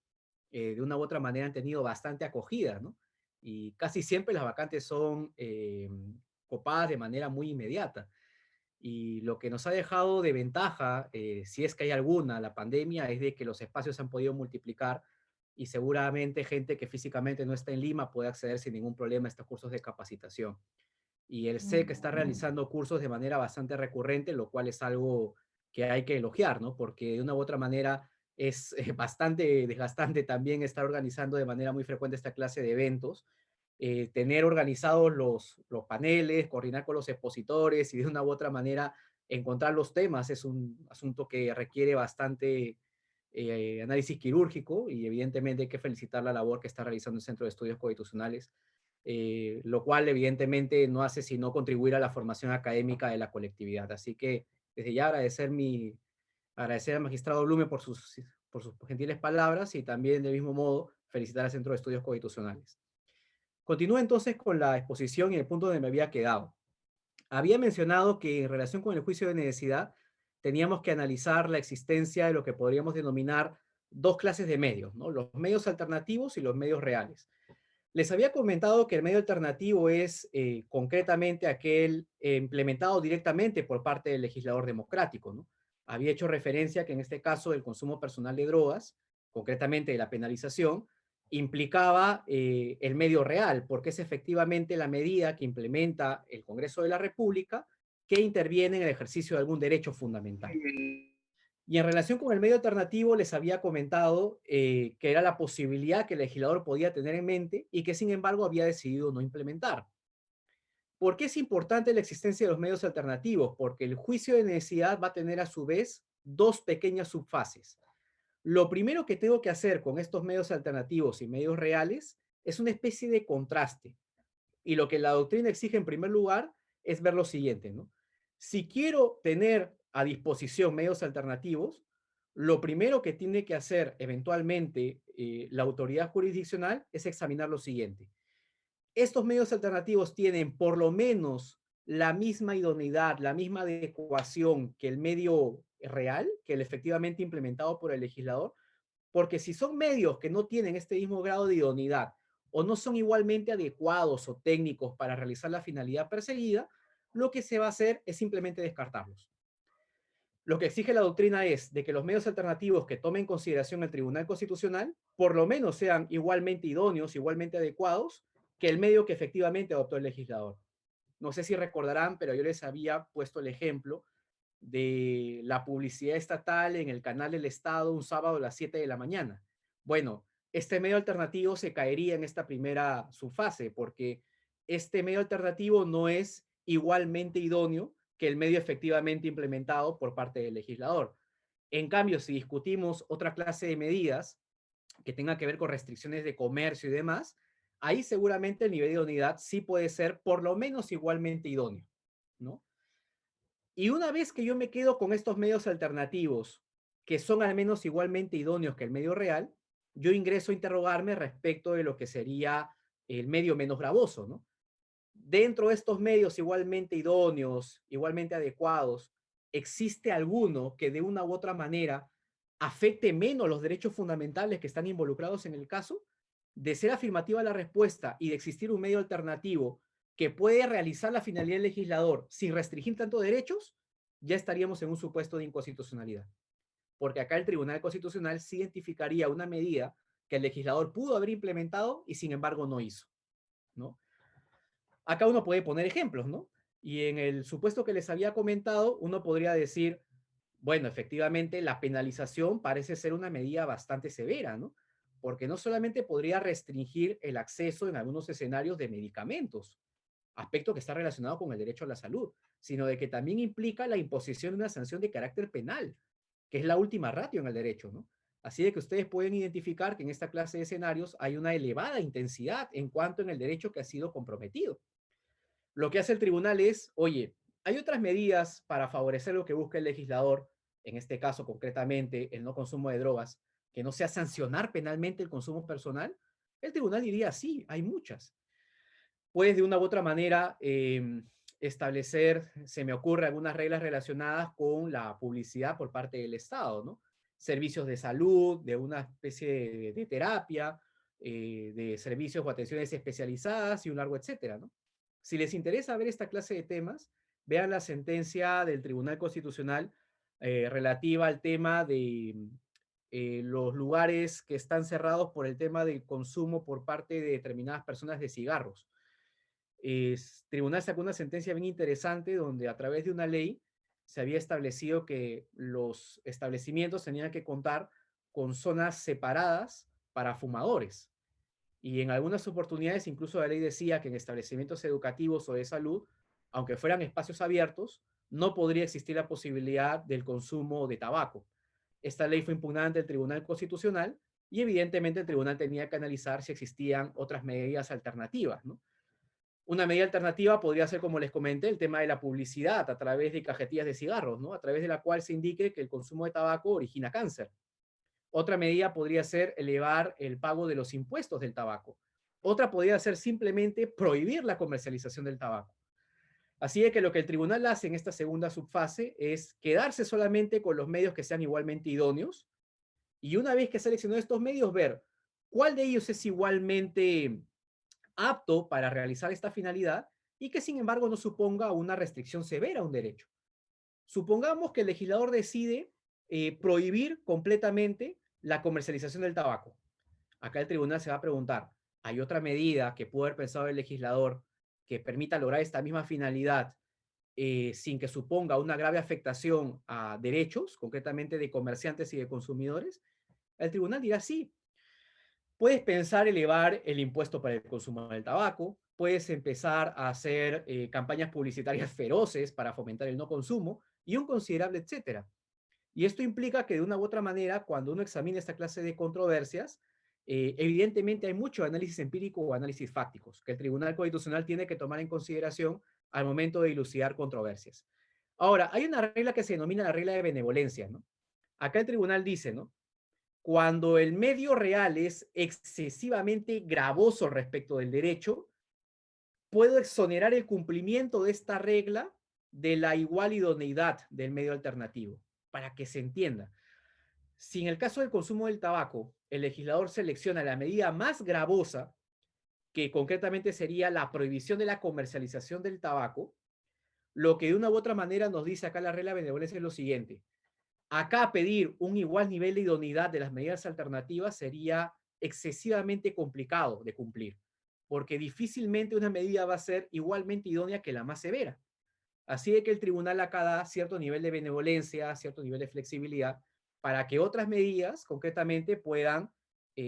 de una u otra manera han tenido bastante acogida, ¿no? Y casi siempre las vacantes son copadas de manera muy inmediata. Y lo que nos ha dejado de ventaja, si es que hay alguna, la pandemia, es de que los espacios se han podido multiplicar y seguramente gente que físicamente no está en Lima puede acceder sin ningún problema a estos cursos de capacitación. Y el SEC está realizando cursos de manera bastante recurrente, lo cual es algo que hay que elogiar, ¿no? Porque de una u otra manera es bastante desgastante también estar organizando de manera muy frecuente esta clase de eventos, tener organizados los paneles, coordinar con los expositores y de una u otra manera encontrar los temas es un asunto que requiere bastante análisis quirúrgico y evidentemente hay que felicitar la labor que está realizando el Centro de Estudios Constitucionales, lo cual evidentemente no hace sino contribuir a la formación académica de la colectividad. Así que desde ya agradecer al magistrado Blume por sus gentiles palabras y también del mismo modo felicitar al Centro de Estudios Constitucionales. Continúo entonces con la exposición y el punto donde me había quedado. Había mencionado que en relación con el juicio de necesidad teníamos que analizar la existencia de lo que podríamos denominar dos clases de medios, ¿no? Los medios alternativos y los medios reales. Les había comentado que el medio alternativo es concretamente aquel implementado directamente por parte del legislador democrático, ¿no? Había hecho referencia que en este caso el consumo personal de drogas, concretamente de la penalización, implicaba el medio real, porque es efectivamente la medida que implementa el Congreso de la República que interviene en el ejercicio de algún derecho fundamental. Y en relación con el medio alternativo, les había comentado que era la posibilidad que el legislador podía tener en mente y que sin embargo había decidido no implementar. ¿Por qué es importante la existencia de los medios alternativos? Porque el juicio de necesidad va a tener a su vez dos pequeñas subfases. Lo primero que tengo que hacer con estos medios alternativos y medios reales es una especie de contraste. Y lo que la doctrina exige en primer lugar es ver lo siguiente, ¿no? Si quiero tener a disposición medios alternativos, lo primero que tiene que hacer eventualmente la autoridad jurisdiccional es examinar lo siguiente. Estos medios alternativos tienen por lo menos la misma idoneidad, la misma adecuación que el medio real, que el efectivamente implementado por el legislador, porque si son medios que no tienen este mismo grado de idoneidad o no son igualmente adecuados o técnicos para realizar la finalidad perseguida, lo que se va a hacer es simplemente descartarlos. Lo que exige la doctrina es de que los medios alternativos que tome en consideración el Tribunal Constitucional por lo menos sean igualmente idóneos, igualmente adecuados que el medio que efectivamente adoptó el legislador. No sé si recordarán, pero yo les había puesto el ejemplo de la publicidad estatal en el canal del Estado un sábado a las 7 de la mañana. Bueno, este medio alternativo se caería en esta primera subfase porque este medio alternativo no es igualmente idóneo que el medio efectivamente implementado por parte del legislador. En cambio, si discutimos otra clase de medidas, que tenga que ver con restricciones de comercio y demás, ahí seguramente el nivel de idoneidad sí puede ser por lo menos igualmente idóneo, ¿no? Y una vez que yo me quedo con estos medios alternativos, que son al menos igualmente idóneos que el medio real, yo ingreso a interrogarme respecto de lo que sería el medio menos gravoso, ¿no? Dentro de estos medios igualmente idóneos, igualmente adecuados, ¿existe alguno que de una u otra manera afecte menos los derechos fundamentales que están involucrados en el caso? De ser afirmativa la respuesta y de existir un medio alternativo que puede realizar la finalidad del legislador sin restringir tanto derechos, ya estaríamos en un supuesto de inconstitucionalidad. Porque acá el Tribunal Constitucional sí identificaría una medida que el legislador pudo haber implementado y sin embargo no hizo, ¿no? Acá uno puede poner ejemplos, ¿no? Y en el supuesto que les había comentado, uno podría decir, bueno, efectivamente, la penalización parece ser una medida bastante severa, ¿no? Porque no solamente podría restringir el acceso en algunos escenarios de medicamentos, aspecto que está relacionado con el derecho a la salud, sino de que también implica la imposición de una sanción de carácter penal, que es la última ratio en el derecho, ¿no? Así de que ustedes pueden identificar que en esta clase de escenarios hay una elevada intensidad en cuanto en el derecho que ha sido comprometido. Lo que hace el tribunal es, oye, hay otras medidas para favorecer lo que busca el legislador, en este caso concretamente el no consumo de drogas, que no sea sancionar penalmente el consumo personal. El tribunal diría, sí, hay muchas. Puedes de una u otra manera establecer, se me ocurre, algunas reglas relacionadas con la publicidad por parte del Estado, ¿no? Servicios de salud, de una especie de terapia, de servicios o atenciones especializadas y un largo etcétera, ¿no? Si les interesa ver esta clase de temas, vean la sentencia del Tribunal Constitucional relativa al tema de los lugares que están cerrados por el tema del consumo por parte de determinadas personas de cigarros. El tribunal sacó una sentencia bien interesante donde a través de una ley se había establecido que los establecimientos tenían que contar con zonas separadas para fumadores. Y en algunas oportunidades incluso la ley decía que en establecimientos educativos o de salud, aunque fueran espacios abiertos, no podría existir la posibilidad del consumo de tabaco. Esta ley fue impugnada ante el Tribunal Constitucional y evidentemente el tribunal tenía que analizar si existían otras medidas alternativas, ¿no? Una medida alternativa podría ser, como les comenté, el tema de la publicidad a través de cajetillas de cigarros, ¿no? A través de la cual se indique que el consumo de tabaco origina cáncer. Otra medida podría ser elevar el pago de los impuestos del tabaco. Otra podría ser simplemente prohibir la comercialización del tabaco. Así es que lo que el tribunal hace en esta segunda subfase es quedarse solamente con los medios que sean igualmente idóneos y una vez que seleccionó estos medios, ver cuál de ellos es igualmente apto para realizar esta finalidad y que sin embargo no suponga una restricción severa a un derecho. Supongamos que el legislador decide prohibir completamente la comercialización del tabaco. Acá el tribunal se va a preguntar, ¿hay otra medida que pudo haber pensado el legislador que permita lograr esta misma finalidad sin que suponga una grave afectación a derechos, concretamente de comerciantes y de consumidores? El tribunal dirá sí. Puedes pensar elevar el impuesto para el consumo del tabaco, puedes empezar a hacer campañas publicitarias feroces para fomentar el no consumo y un considerable etcétera. Y esto implica que de una u otra manera, cuando uno examina esta clase de controversias, evidentemente hay mucho análisis empírico o análisis fácticos que el Tribunal Constitucional tiene que tomar en consideración al momento de dilucidar controversias. Ahora, hay una regla que se denomina la regla de benevolencia, ¿no? Acá el tribunal dice, ¿no? Cuando el medio real es excesivamente gravoso respecto del derecho, puedo exonerar el cumplimiento de esta regla de la igual idoneidad del medio alternativo, para que se entienda. Si en el caso del consumo del tabaco, el legislador selecciona la medida más gravosa, que concretamente sería la prohibición de la comercialización del tabaco, lo que de una u otra manera nos dice acá la regla de benevolencia es lo siguiente. Acá pedir un igual nivel de idoneidad de las medidas alternativas sería excesivamente complicado de cumplir, porque difícilmente una medida va a ser igualmente idónea que la más severa. Así de que el tribunal acá da cierto nivel de benevolencia, cierto nivel de flexibilidad, para que otras medidas concretamente puedan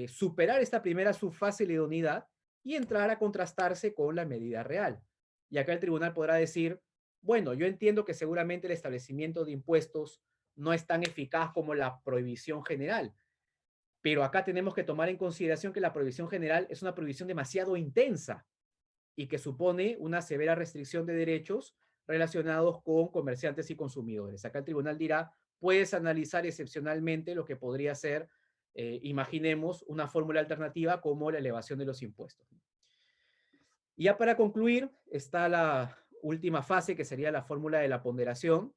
superar esta primera subfase de idoneidad y entrar a contrastarse con la medida real. Y acá el tribunal podrá decir, bueno, yo entiendo que seguramente el establecimiento de impuestos no es tan eficaz como la prohibición general, Pero acá tenemos que tomar en consideración que la prohibición general es una prohibición demasiado intensa y que supone una severa restricción de derechos relacionados con comerciantes y consumidores. Acá el tribunal dirá, puedes analizar excepcionalmente lo que podría ser, imaginemos, una fórmula alternativa como la elevación de los impuestos. Y ya para concluir, está la última fase, que sería la fórmula de la ponderación.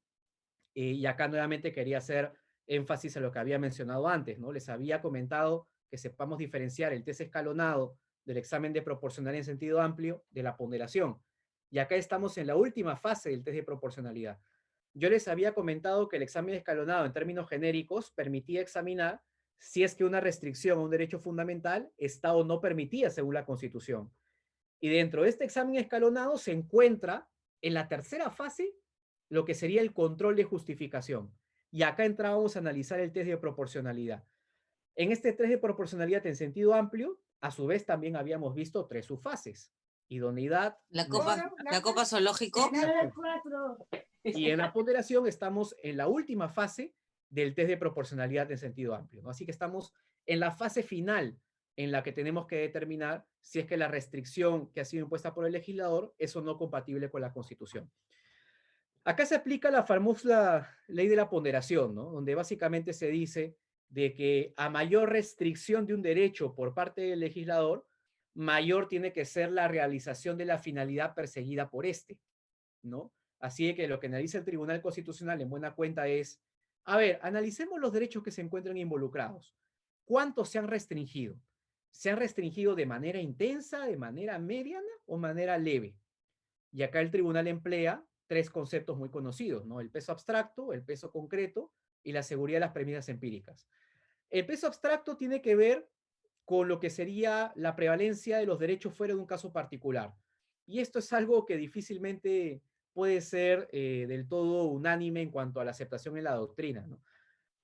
Y acá nuevamente quería hacer énfasis en lo que había mencionado antes, ¿no? Les había comentado que sepamos diferenciar el test escalonado del examen de proporcional en sentido amplio de la ponderación. Y acá estamos en la última fase del test de proporcionalidad. Yo les había comentado que el examen escalonado en términos genéricos permitía examinar si es que una restricción a un derecho fundamental está o no permitida según la Constitución. Y dentro de este examen escalonado se encuentra en la tercera fase lo que sería el control de justificación. Y acá entrábamos a analizar el test de proporcionalidad. En este test de proporcionalidad en sentido amplio, a su vez también habíamos visto 3 subfases. Idoneidad. La copa zoológico. Y en la ponderación estamos en la última fase del test de proporcionalidad en sentido amplio, ¿no? Así que estamos en la fase final en la que tenemos que determinar si es que la restricción que ha sido impuesta por el legislador es o no compatible con la Constitución. Acá se aplica la famosa ley de la ponderación, ¿no? Donde básicamente se dice de que a mayor restricción de un derecho por parte del legislador, mayor tiene que ser la realización de la finalidad perseguida por este, ¿no? Así que lo que analiza el Tribunal Constitucional en buena cuenta es, a ver, analicemos los derechos que se encuentran involucrados. ¿Cuántos se han restringido? ¿Se han restringido de manera intensa, de manera mediana o manera leve? Y acá el tribunal emplea 3 conceptos muy conocidos, ¿no? El peso abstracto, el peso concreto y la seguridad de las premisas empíricas. El peso abstracto tiene que ver con lo que sería la prevalencia de los derechos fuera de un caso particular. Y esto es algo que difícilmente puede ser del todo unánime en cuanto a la aceptación en la doctrina, ¿no?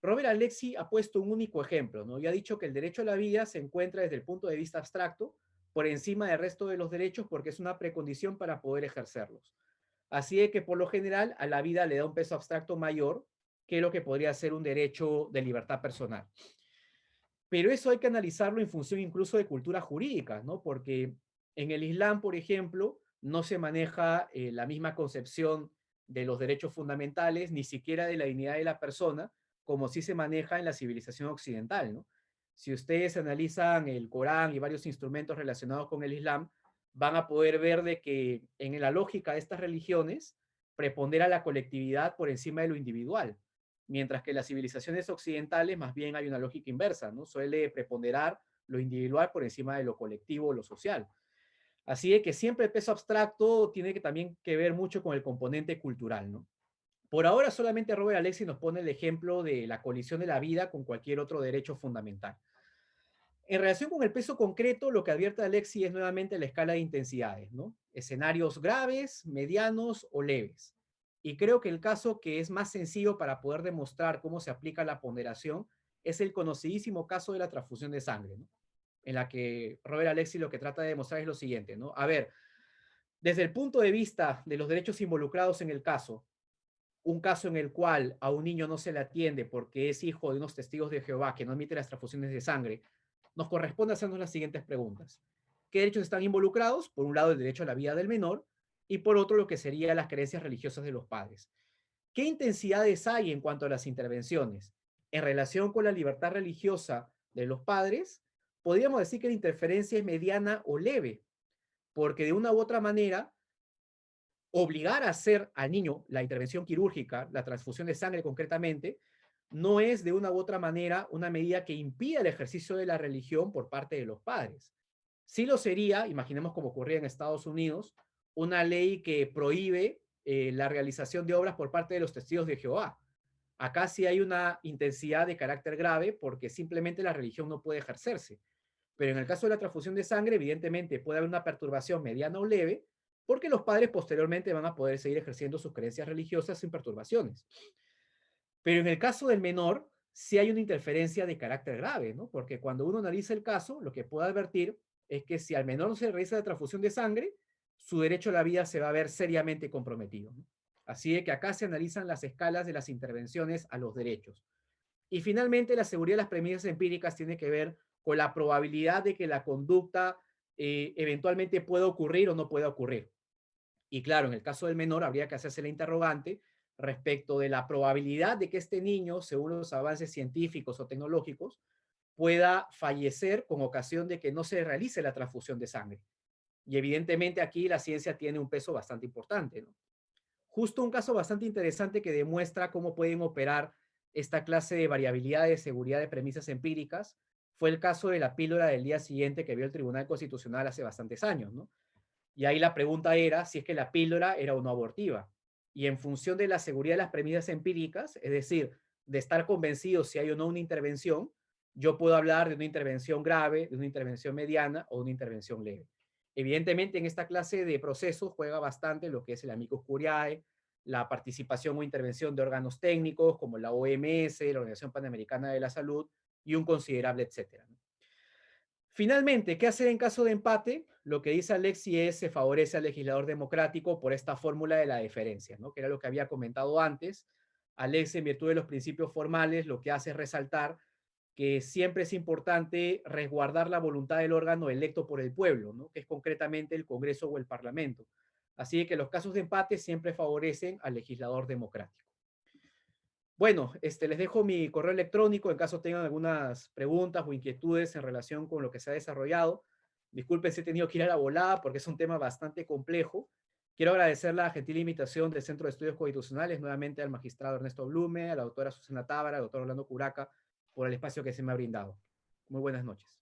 Robert Alexy ha puesto un único ejemplo, ¿no? Y ha dicho que el derecho a la vida se encuentra desde el punto de vista abstracto por encima del resto de los derechos porque es una precondición para poder ejercerlos. Así es que por lo general a la vida le da un peso abstracto mayor que lo que podría ser un derecho de libertad personal. Pero eso hay que analizarlo en función incluso de cultura jurídica, ¿no? Porque en el Islam, por ejemplo, no se maneja la misma concepción de los derechos fundamentales, ni siquiera de la dignidad de la persona, como sí se maneja en la civilización occidental, ¿no? Si ustedes analizan el Corán y varios instrumentos relacionados con el Islam, van a poder ver de que en la lógica de estas religiones prepondera la colectividad por encima de lo individual, mientras que en las civilizaciones occidentales más bien hay una lógica inversa, ¿no? Suele preponderar lo individual por encima de lo colectivo o lo social. Así es que siempre el peso abstracto tiene que también que ver mucho con el componente cultural, ¿no? Por ahora solamente Robert Alexy nos pone el ejemplo de la colisión de la vida con cualquier otro derecho fundamental. En relación con el peso concreto, lo que advierte Alexy es nuevamente la escala de intensidades, ¿no? Escenarios graves, medianos o leves. Y creo que el caso que es más sencillo para poder demostrar cómo se aplica la ponderación es el conocidísimo caso de la transfusión de sangre, ¿no? En la que Robert Alexy lo que trata de demostrar es lo siguiente, ¿no? A ver, desde el punto de vista de los derechos involucrados en el caso, un caso en el cual a un niño no se le atiende porque es hijo de unos testigos de Jehová que no admite las transfusiones de sangre, nos corresponde hacernos las siguientes preguntas. ¿Qué derechos están involucrados? Por un lado, el derecho a la vida del menor y por otro, lo que serían las creencias religiosas de los padres. ¿Qué intensidades hay en cuanto a las intervenciones? En relación con la libertad religiosa de los padres, podríamos decir que la interferencia es mediana o leve, porque de una u otra manera, obligar a hacer al niño la intervención quirúrgica, la transfusión de sangre concretamente, no es de una u otra manera una medida que impida el ejercicio de la religión por parte de los padres. Sí lo sería, imaginemos como ocurría en Estados Unidos, una ley que prohíbe la realización de obras por parte de los testigos de Jehová. Acá sí hay una intensidad de carácter grave porque simplemente la religión no puede ejercerse. Pero en el caso de la transfusión de sangre, evidentemente puede haber una perturbación mediana o leve porque los padres posteriormente van a poder seguir ejerciendo sus creencias religiosas sin perturbaciones. Pero en el caso del menor, sí hay una interferencia de carácter grave, ¿no? Porque cuando uno analiza el caso, lo que puede advertir es que si al menor no se realiza la transfusión de sangre, su derecho a la vida se va a ver seriamente comprometido, ¿no? Así es que acá se analizan las escalas de las intervenciones a los derechos. Y finalmente, la seguridad de las premisas empíricas tiene que ver con la probabilidad de que la conducta eventualmente pueda ocurrir o no pueda ocurrir. Y claro, en el caso del menor habría que hacerse la interrogante respecto de la probabilidad de que este niño, según los avances científicos o tecnológicos, pueda fallecer con ocasión de que no se realice la transfusión de sangre. Y evidentemente aquí la ciencia tiene un peso bastante importante, ¿no? Justo un caso bastante interesante que demuestra cómo pueden operar esta clase de variabilidad de seguridad de premisas empíricas fue el caso de la píldora del día siguiente que vio el Tribunal Constitucional hace bastantes años, ¿no? Y ahí la pregunta era si es que la píldora era o no abortiva. Y en función de la seguridad de las premisas empíricas, es decir, de estar convencido si hay o no una intervención, yo puedo hablar de una intervención grave, de una intervención mediana o de una intervención leve. Evidentemente, en esta clase de procesos juega bastante lo que es el amicus curiae, la participación o intervención de órganos técnicos como la OMS, la Organización Panamericana de la Salud y un considerable etcétera, ¿no? Finalmente, ¿qué hacer en caso de empate? Lo que dice Alexi es se favorece al legislador democrático por esta fórmula de la deferencia, ¿no? Que era lo que había comentado antes. Alexi, en virtud de los principios formales, lo que hace es resaltar que siempre es importante resguardar la voluntad del órgano electo por el pueblo, ¿no? Que es concretamente el Congreso o el Parlamento. Así que los casos de empate siempre favorecen al legislador democrático. Bueno, les dejo mi correo electrónico en caso tengan algunas preguntas o inquietudes en relación con lo que se ha desarrollado. Disculpen si he tenido que ir a la volada porque es un tema bastante complejo. Quiero agradecer la gentil invitación del Centro de Estudios Constitucionales, nuevamente al magistrado Ernesto Blume, a la doctora Susana Tábara, al doctor Orlando Curaca, por el espacio que se me ha brindado. Muy buenas noches.